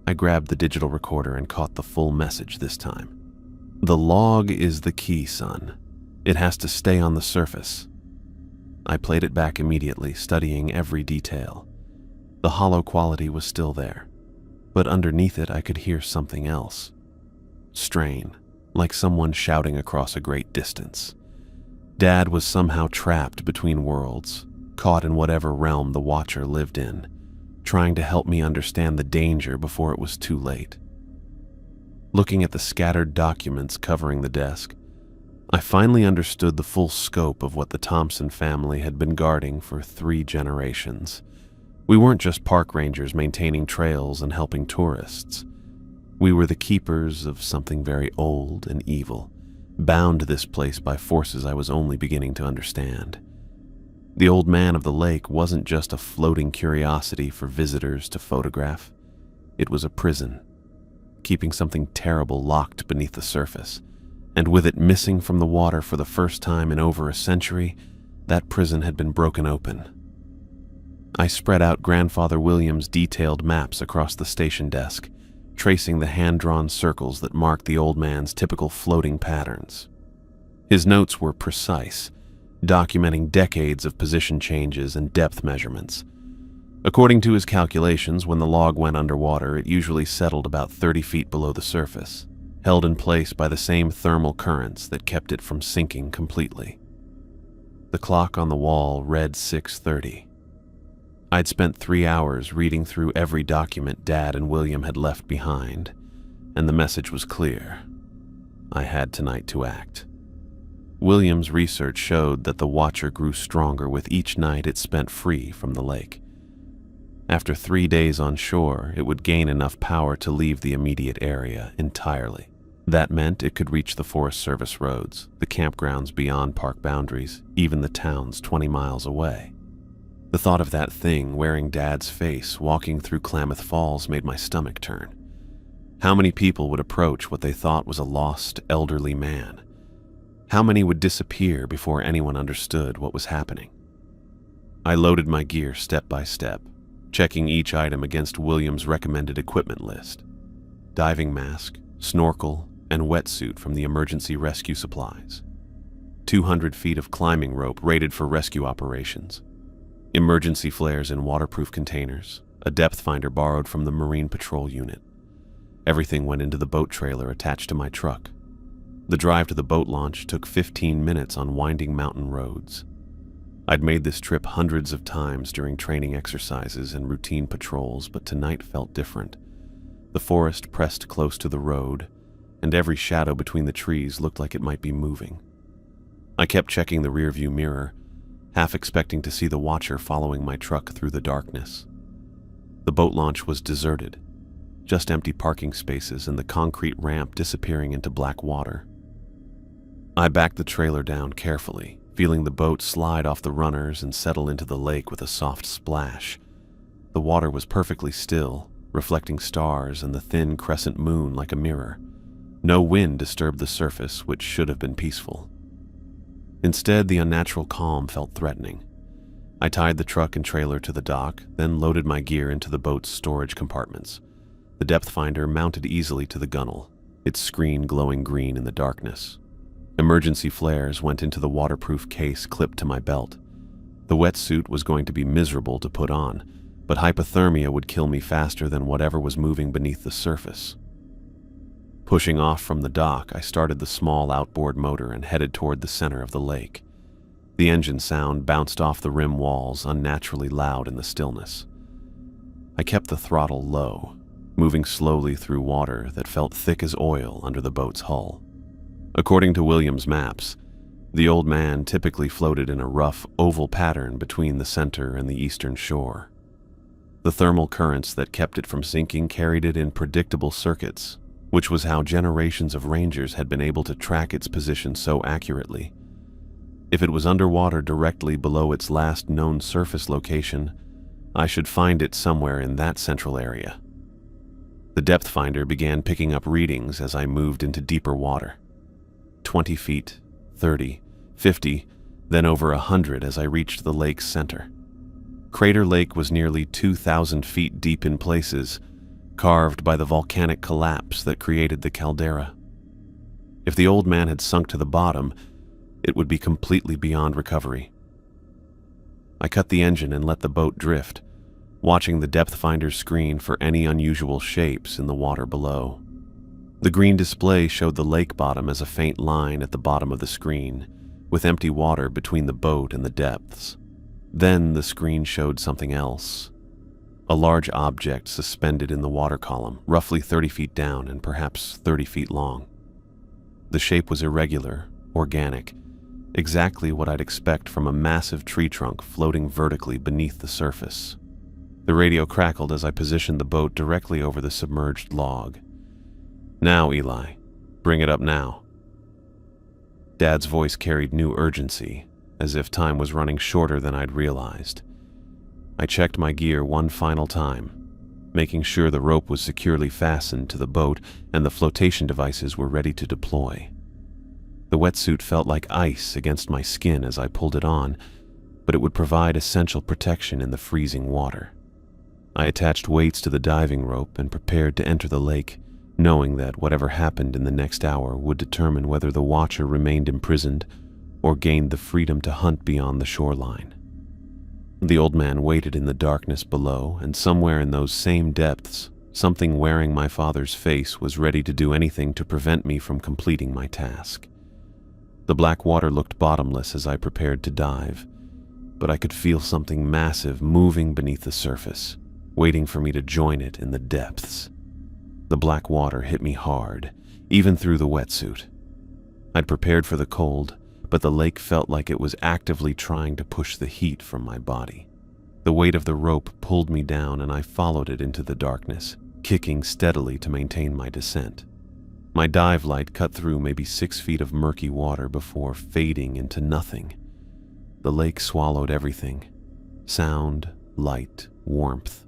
I grabbed the digital recorder and caught the full message this time. The log is the key, son. It has to stay on the surface. I played it back immediately, studying every detail. The hollow quality was still there, but underneath it I could hear something else. Strain, like someone shouting across a great distance. Dad was somehow trapped between worlds, caught in whatever realm the Watcher lived in, trying to help me understand the danger before it was too late. Looking at the scattered documents covering the desk, I finally understood the full scope of what the Thompson family had been guarding for 3 generations. We weren't just park rangers maintaining trails and helping tourists. We were the keepers of something very old and evil, bound to this place by forces I was only beginning to understand. The old man of the lake wasn't just a floating curiosity for visitors to photograph. It was a prison, keeping something terrible locked beneath the surface. And with it missing from the water for the first time in over a century, that prison had been broken open. I spread out Grandfather William's detailed maps across the station desk, tracing the hand-drawn circles that marked the old man's typical floating patterns. His notes were precise, documenting decades of position changes and depth measurements. According to his calculations, when the log went underwater, it usually settled about 30 feet below the surface, held in place by the same thermal currents that kept it from sinking completely. The clock on the wall read 6:30. I'd spent 3 hours reading through every document Dad and William had left behind, and the message was clear. I had tonight to act. William's research showed that the Watcher grew stronger with each night it spent free from the lake. After 3 days on shore, it would gain enough power to leave the immediate area entirely. That meant it could reach the Forest Service roads, the campgrounds beyond park boundaries, even the towns 20 miles away. The thought of that thing wearing Dad's face walking through Klamath Falls made my stomach turn. How many people would approach what they thought was a lost, elderly man? How many would disappear before anyone understood what was happening? I loaded my gear step by step, checking each item against William's recommended equipment list. Diving mask, snorkel, and wetsuit from the emergency rescue supplies. 200 feet of climbing rope rated for rescue operations. Emergency flares in waterproof containers, a depth finder borrowed from the Marine Patrol unit. Everything went into the boat trailer attached to my truck. The drive to the boat launch took 15 minutes on winding mountain roads. I'd made this trip hundreds of times during training exercises and routine patrols, but tonight felt different. The forest pressed close to the road, and every shadow between the trees looked like it might be moving. I kept checking the rearview mirror, half expecting to see the Watcher following my truck through the darkness. The boat launch was deserted, just empty parking spaces and the concrete ramp disappearing into black water. I backed the trailer down carefully, feeling the boat slide off the runners and settle into the lake with a soft splash. The water was perfectly still, reflecting stars and the thin crescent moon like a mirror. No wind disturbed the surface, which should have been peaceful. Instead, the unnatural calm felt threatening. I tied the truck and trailer to the dock, then loaded my gear into the boat's storage compartments. The depth finder mounted easily to the gunnel, its screen glowing green in the darkness. Emergency flares went into the waterproof case clipped to my belt. The wetsuit was going to be miserable to put on, but hypothermia would kill me faster than whatever was moving beneath the surface. Pushing off from the dock, I started the small outboard motor and headed toward the center of the lake. The engine sound bounced off the rim walls, unnaturally loud in the stillness. I kept the throttle low, moving slowly through water that felt thick as oil under the boat's hull. According to William's maps, the old man typically floated in a rough, oval pattern between the center and the eastern shore. The thermal currents that kept it from sinking carried it in predictable circuits, which was how generations of rangers had been able to track its position so accurately. If it was underwater directly below its last known surface location, I should find it somewhere in that central area. The depth finder began picking up readings as I moved into deeper water. 20 feet, 30, 50, then over 100 as I reached the lake's center. Crater Lake was nearly 2,000 feet deep in places, carved by the volcanic collapse that created the caldera. If the old man had sunk to the bottom, it would be completely beyond recovery. I cut the engine and let the boat drift, watching the depth finder's screen for any unusual shapes in the water below. The green display showed the lake bottom as a faint line at the bottom of the screen, with empty water between the boat and the depths. Then the screen showed something else. A large object suspended in the water column, roughly 30 feet down and perhaps 30 feet long. The shape was irregular, organic, exactly what I'd expect from a massive tree trunk floating vertically beneath the surface. The radio crackled as I positioned the boat directly over the submerged log. "Now, Eli. Bring it up now." Dad's voice carried new urgency, as if time was running shorter than I'd realized. I checked my gear one final time, making sure the rope was securely fastened to the boat and the flotation devices were ready to deploy. The wetsuit felt like ice against my skin as I pulled it on, but it would provide essential protection in the freezing water. I attached weights to the diving rope and prepared to enter the lake, knowing that whatever happened in the next hour would determine whether the watcher remained imprisoned or gained the freedom to hunt beyond the shoreline. The old man waited in the darkness below, and somewhere in those same depths, something wearing my father's face was ready to do anything to prevent me from completing my task. The black water looked bottomless as I prepared to dive, but I could feel something massive moving beneath the surface, waiting for me to join it in the depths. The black water hit me hard, even through the wetsuit. I'd prepared for the cold, but the lake felt like it was actively trying to push the heat from my body. The weight of the rope pulled me down and I followed it into the darkness, kicking steadily to maintain my descent. My dive light cut through maybe 6 feet of murky water before fading into nothing. The lake swallowed everything: sound, light, warmth.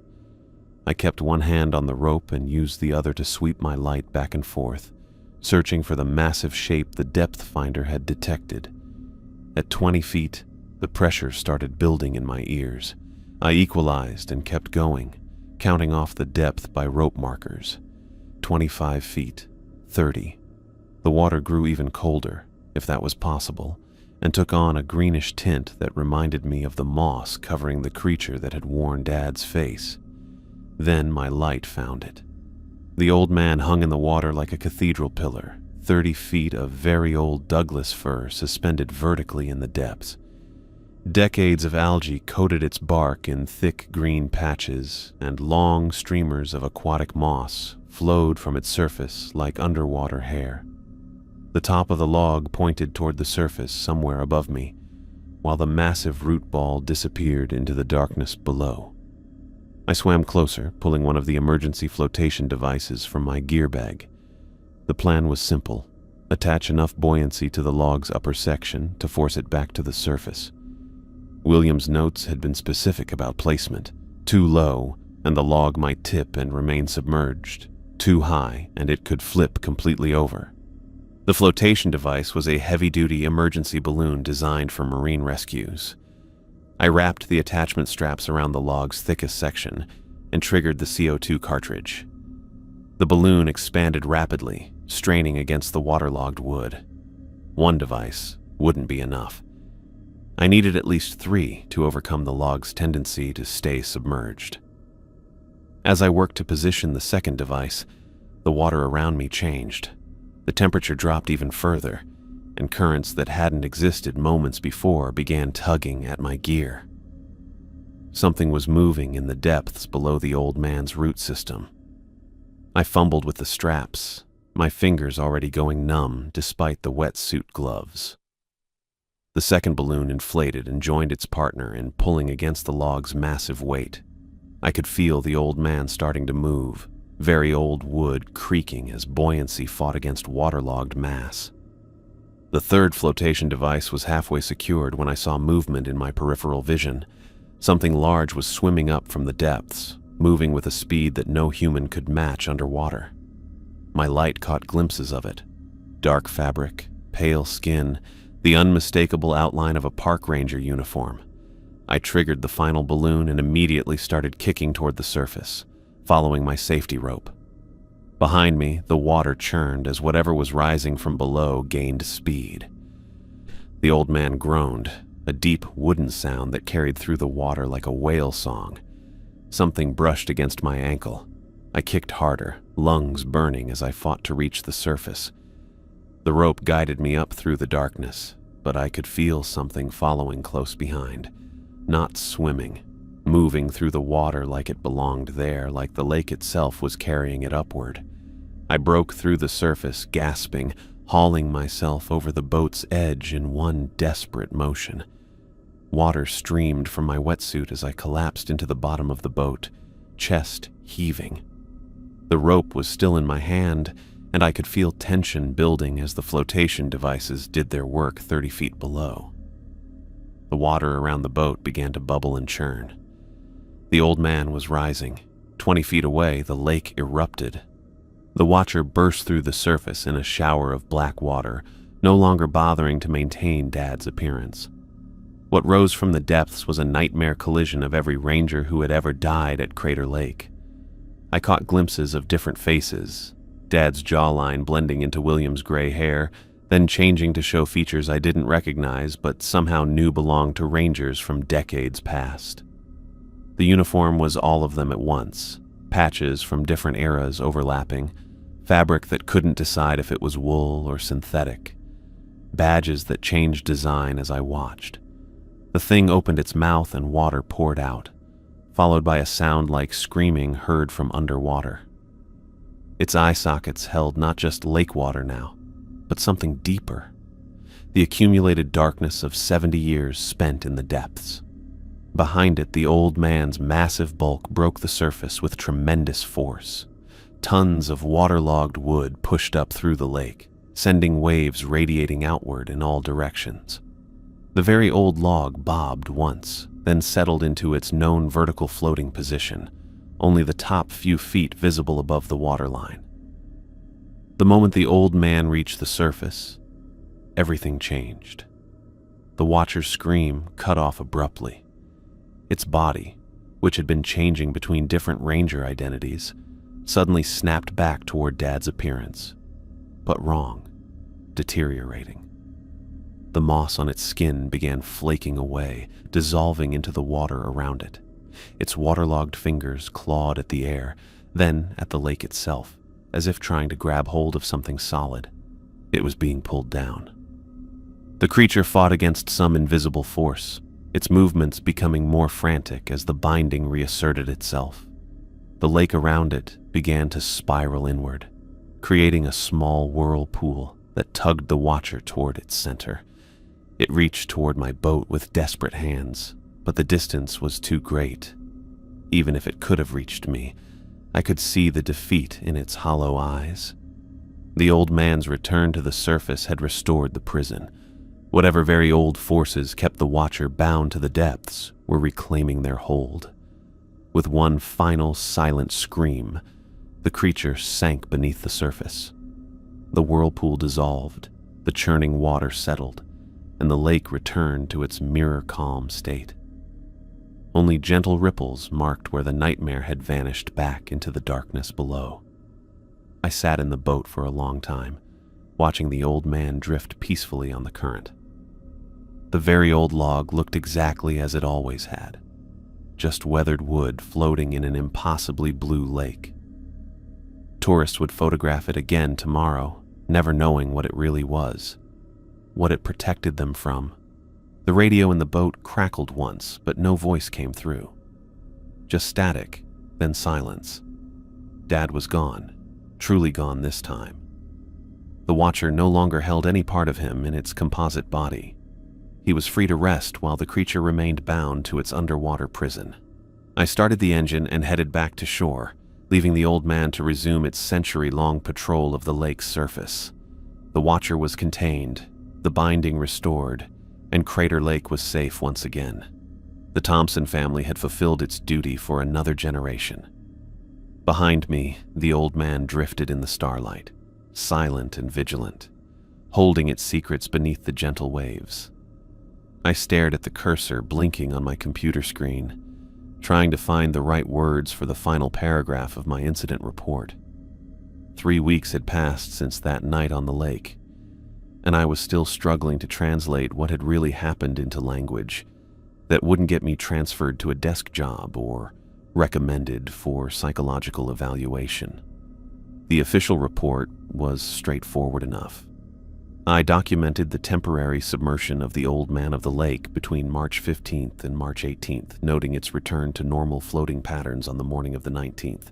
I kept one hand on the rope and used the other to sweep my light back and forth, searching for the massive shape the depth finder had detected. At 20 feet, the pressure started building in my ears. I equalized and kept going, counting off the depth by rope markers. 25 feet, 30. The water grew even colder, if that was possible, and took on a greenish tint that reminded me of the moss covering the creature that had worn Dad's face. Then my light found it. The old man hung in the water like a cathedral pillar, 30 feet of very old Douglas fir suspended vertically in the depths. Decades of algae coated its bark in thick green patches, and long streamers of aquatic moss flowed from its surface like underwater hair. The top of the log pointed toward the surface somewhere above me, while the massive root ball disappeared into the darkness below. I swam closer, pulling one of the emergency flotation devices from my gear bag. The plan was simple: attach enough buoyancy to the log's upper section to force it back to the surface. William's notes had been specific about placement: too low, and the log might tip and remain submerged; too high, and it could flip completely over. The flotation device was a heavy-duty emergency balloon designed for marine rescues. I wrapped the attachment straps around the log's thickest section and triggered the CO2 cartridge. The balloon expanded rapidly, straining against the waterlogged wood. One device wouldn't be enough. I needed at least 3 to overcome the log's tendency to stay submerged. As I worked to position the second device, The water around me changed. The temperature dropped even further, and currents that hadn't existed moments before began tugging at my gear. Something was moving in the depths below the old man's root system. I fumbled with the straps, my fingers already going numb despite the wetsuit gloves. The second balloon inflated and joined its partner in pulling against the log's massive weight. I could feel the old man starting to move, very old wood creaking as buoyancy fought against waterlogged mass. The third flotation device was halfway secured when I saw movement in my peripheral vision. Something large was swimming up from the depths, moving with a speed that no human could match underwater. My light caught glimpses of it. Dark fabric, pale skin, the unmistakable outline of a park ranger uniform. I triggered the final balloon and immediately started kicking toward the surface, following my safety rope. Behind me, the water churned as whatever was rising from below gained speed. The old man groaned, a deep wooden sound that carried through the water like a whale song. Something brushed against my ankle. I kicked harder, lungs burning as I fought to reach the surface. The rope guided me up through the darkness, but I could feel something following close behind. Not swimming, moving through the water like it belonged there, like the lake itself was carrying it upward. I broke through the surface, gasping, hauling myself over the boat's edge in one desperate motion. Water streamed from my wetsuit as I collapsed into the bottom of the boat, chest heaving. The rope was still in my hand, and I could feel tension building as the flotation devices did their work 30 feet below. The water around the boat began to bubble and churn. The old man was rising. 20 feet away, the lake erupted. The watcher burst through the surface in a shower of black water, no longer bothering to maintain Dad's appearance. What rose from the depths was a nightmare collision of every ranger who had ever died at Crater Lake. I caught glimpses of different faces, Dad's jawline blending into William's gray hair, then changing to show features I didn't recognize but somehow knew belonged to rangers from decades past. The uniform was all of them at once, patches from different eras overlapping, fabric that couldn't decide if it was wool or synthetic, badges that changed design as I watched. The thing opened its mouth and water poured out, followed by a sound like screaming heard from underwater. Its eye sockets held not just lake water now, but something deeper, the accumulated darkness of 70 years spent in the depths. Behind it, the old man's massive bulk broke the surface with tremendous force. Tons of waterlogged wood pushed up through the lake, sending waves radiating outward in all directions. The very old log bobbed once, then settled into its known vertical floating position, only the top few feet visible above the waterline. The moment the old man reached the surface, everything changed. The watcher's scream cut off abruptly. Its body, which had been changing between different ranger identities, suddenly snapped back toward Dad's appearance, but wrong, deteriorating. The moss on its skin began flaking away, dissolving into the water around it. Its waterlogged fingers clawed at the air, then at the lake itself, as if trying to grab hold of something solid. It was being pulled down. The creature fought against some invisible force, its movements becoming more frantic as the binding reasserted itself. The lake around it began to spiral inward, creating a small whirlpool that tugged the watcher toward its center. It reached toward my boat with desperate hands, but the distance was too great. Even if it could have reached me, I could see the defeat in its hollow eyes. The old man's return to the surface had restored the prison. Whatever very old forces kept the watcher bound to the depths were reclaiming their hold. With one final silent scream, the creature sank beneath the surface. The whirlpool dissolved, the churning water settled, and the lake returned to its mirror-calm state. Only gentle ripples marked where the nightmare had vanished back into the darkness below. I sat in the boat for a long time, watching the old man drift peacefully on the current. The very old log looked exactly as it always had, just weathered wood floating in an impossibly blue lake. Tourists would photograph it again tomorrow, never knowing what it really was, what it protected them from. The radio in the boat crackled once, but no voice came through. Just static, then silence. Dad was gone, truly gone this time. The watcher no longer held any part of him in its composite body. He was free to rest while the creature remained bound to its underwater prison. I started the engine and headed back to shore, leaving the old man to resume its century-long patrol of the lake's surface. The watcher was contained, the binding restored, and Crater Lake was safe once again. The Thompson family had fulfilled its duty for another generation. Behind me, the old man drifted in the starlight, silent and vigilant, holding its secrets beneath the gentle waves. I stared at the cursor blinking on my computer screen, trying to find the right words for the final paragraph of my incident report. 3 weeks had passed since that night on the lake, and I was still struggling to translate what had really happened into language that wouldn't get me transferred to a desk job or recommended for psychological evaluation. The official report was straightforward enough. I documented the temporary submersion of the Old Man of the Lake between March 15th and March 18th, noting its return to normal floating patterns on the morning of the 19th.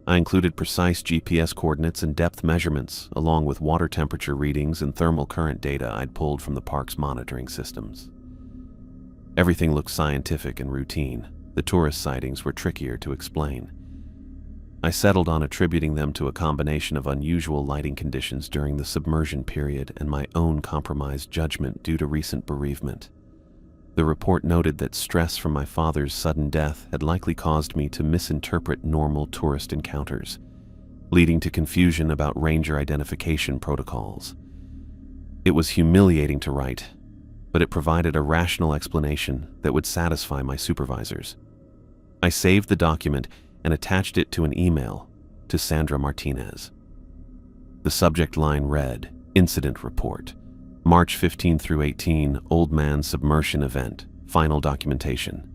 I included precise GPS coordinates and depth measurements, along with water temperature readings and thermal current data I'd pulled from the park's monitoring systems. Everything looked scientific and routine. The tourist sightings were trickier to explain. I settled on attributing them to a combination of unusual lighting conditions during the submersion period and my own compromised judgment due to recent bereavement. The report noted that stress from my father's sudden death had likely caused me to misinterpret normal tourist encounters, leading to confusion about ranger identification protocols. It was humiliating to write, but it provided a rational explanation that would satisfy my supervisors. I saved the document and attached it to an email to Sandra Martinez. The subject line read, Incident Report, March 15 through 18, Old Man Submersion Event, Final Documentation.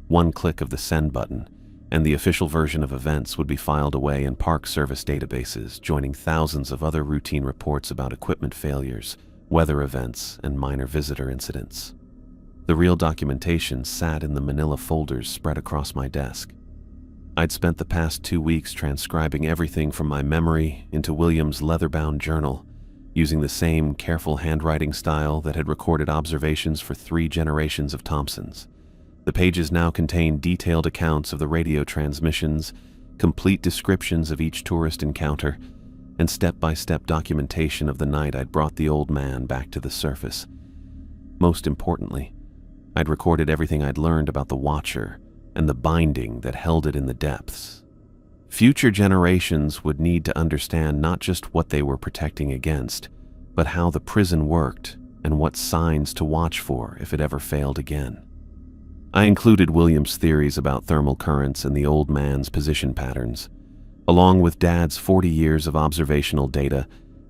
One click of the send button, and the official version of events would be filed away in Park Service databases, joining thousands of other routine reports about equipment failures, weather events, and minor visitor incidents. The real documentation sat in the manila folders spread across my desk. I'd spent the past 2 weeks transcribing everything from my memory into William's leather-bound journal, using the same careful handwriting style that had recorded observations for 3 generations of Thompsons. The pages now contained detailed accounts of the radio transmissions, complete descriptions of each tourist encounter, and step-by-step documentation of the night I'd brought the old man back to the surface. Most importantly, I'd recorded everything I'd learned about the Watcher and the binding that held it in the depths. Future generations would need to understand not just what they were protecting against, but how the prison worked and what signs to watch for if it ever failed again. I included William's theories about thermal currents and the old man's position patterns, along with Dad's 40 years of observational data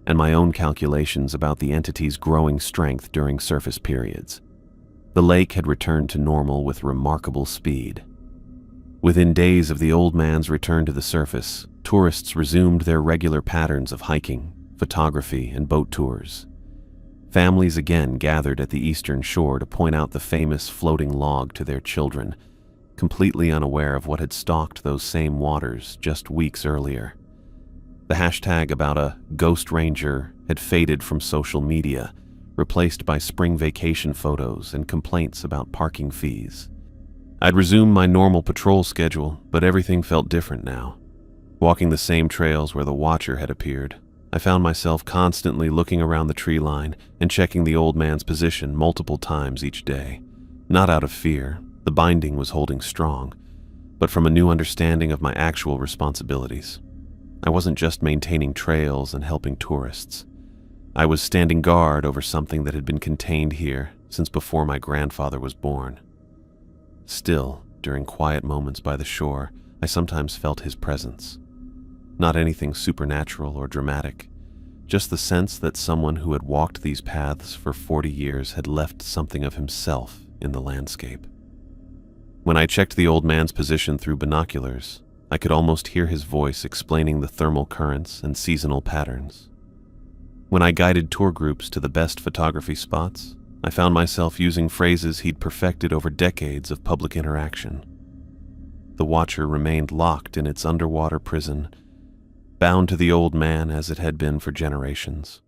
and my own calculations about the entity's growing strength during surface periods. The lake had returned to normal with remarkable speed. Within days of the old man's return to the surface, tourists resumed their regular patterns of hiking, photography, and boat tours. Families again gathered at the eastern shore to point out the famous floating log to their children, completely unaware of what had stalked those same waters just weeks earlier. The hashtag about a ghost ranger had faded from social media, replaced by spring vacation photos and complaints about parking fees. I'd resumed my normal patrol schedule, but everything felt different now. Walking the same trails where the Watcher had appeared, I found myself constantly looking around the tree line and checking the old man's position multiple times each day. Not out of fear, the binding was holding strong, but from a new understanding of my actual responsibilities. I wasn't just maintaining trails and helping tourists. I was standing guard over something that had been contained here since before my grandfather was born. Still, during quiet moments by the shore, I sometimes felt his presence. Not anything supernatural or dramatic, just the sense that someone who had walked these paths for 40 years had left something of himself in the landscape. When I checked the old man's position through binoculars, I could almost hear his voice explaining the thermal currents and seasonal patterns. When I guided tour groups to the best photography spots, I found myself using phrases he'd perfected over decades of public interaction. The watcher remained locked in its underwater prison, bound to the old man as it had been for generations.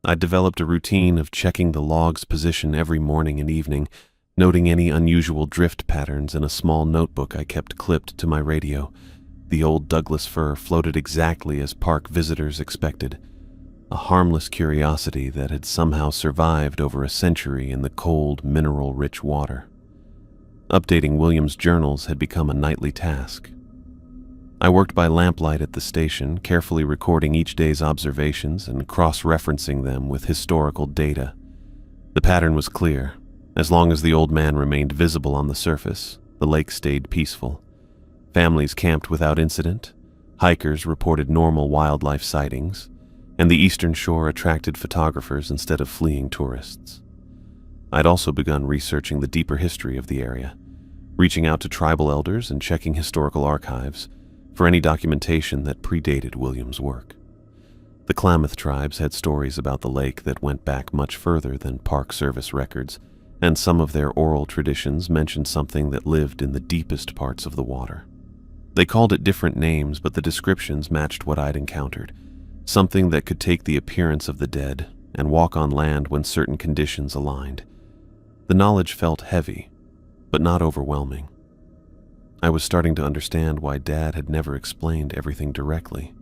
I'd developed a routine of checking the log's position every morning and evening, noting any unusual drift patterns in a small notebook I kept clipped to my radio. The old Douglas fir floated exactly as park visitors expected, a harmless curiosity that had somehow survived over a century in the cold, mineral-rich water. Updating William's journals had become a nightly task. I worked by lamplight at the station, carefully recording each day's observations and cross-referencing them with historical data. The pattern was clear. As long as the old man remained visible on the surface, the lake stayed peaceful. Families camped without incident, hikers reported normal wildlife sightings, and the eastern shore attracted photographers instead of fleeing tourists. I'd also begun researching the deeper history of the area, reaching out to tribal elders and checking historical archives for any documentation that predated William's work. The Klamath tribes had stories about the lake that went back much further than Park Service records, and some of their oral traditions mentioned something that lived in the deepest parts of the water. They called it different names, but the descriptions matched what I'd encountered, something that could take the appearance of the dead and walk on land when certain conditions aligned. The knowledge felt heavy, but not overwhelming. I was starting to understand why Dad had never explained everything directly.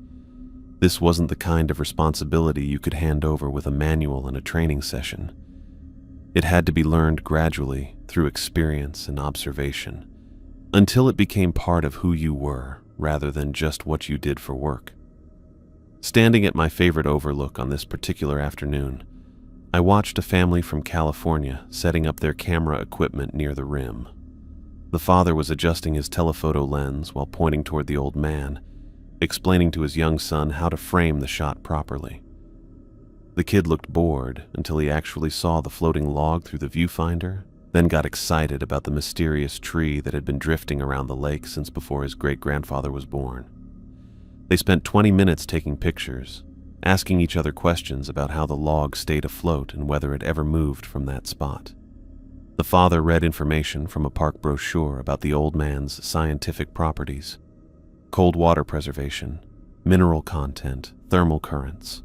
This wasn't the kind of responsibility you could hand over with a manual and a training session. It had to be learned gradually through experience and observation, until it became part of who you were rather than just what you did for work. Standing at my favorite overlook on this particular afternoon, I watched a family from California setting up their camera equipment near the rim. The father was adjusting his telephoto lens while pointing toward the old man, explaining to his young son how to frame the shot properly. The kid looked bored until he actually saw the floating log through the viewfinder, then got excited about the mysterious tree that had been drifting around the lake since before his great-grandfather was born. They spent 20 minutes taking pictures, asking each other questions about how the log stayed afloat and whether it ever moved from that spot. The father read information from a park brochure about the old man's scientific properties: cold water preservation, mineral content, thermal currents.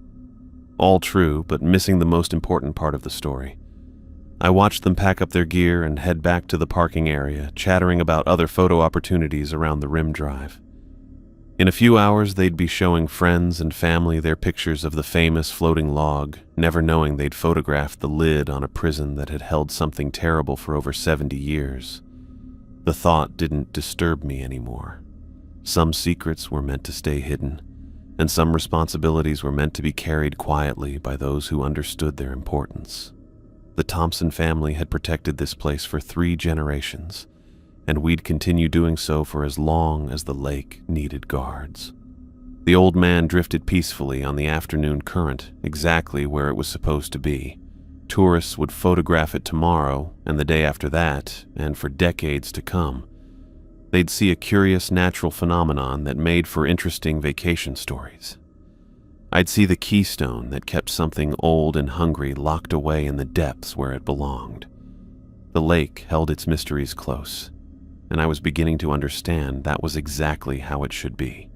All true, but missing the most important part of the story. I watched them pack up their gear and head back to the parking area, chattering about other photo opportunities around the rim drive. In a few hours, they'd be showing friends and family their pictures of the famous floating log, never knowing they'd photographed the lid on a prison that had held something terrible for over 70 years. The thought didn't disturb me anymore. Some secrets were meant to stay hidden, and some responsibilities were meant to be carried quietly by those who understood their importance. The Thompson family had protected this place for 3 generations, and we'd continue doing so for as long as the lake needed guards. The old man drifted peacefully on the afternoon current, exactly where it was supposed to be. Tourists would photograph it tomorrow, and the day after that, and for decades to come. They'd see a curious natural phenomenon that made for interesting vacation stories. I'd see the keystone that kept something old and hungry locked away in the depths where it belonged. The lake held its mysteries close, and I was beginning to understand that was exactly how it should be.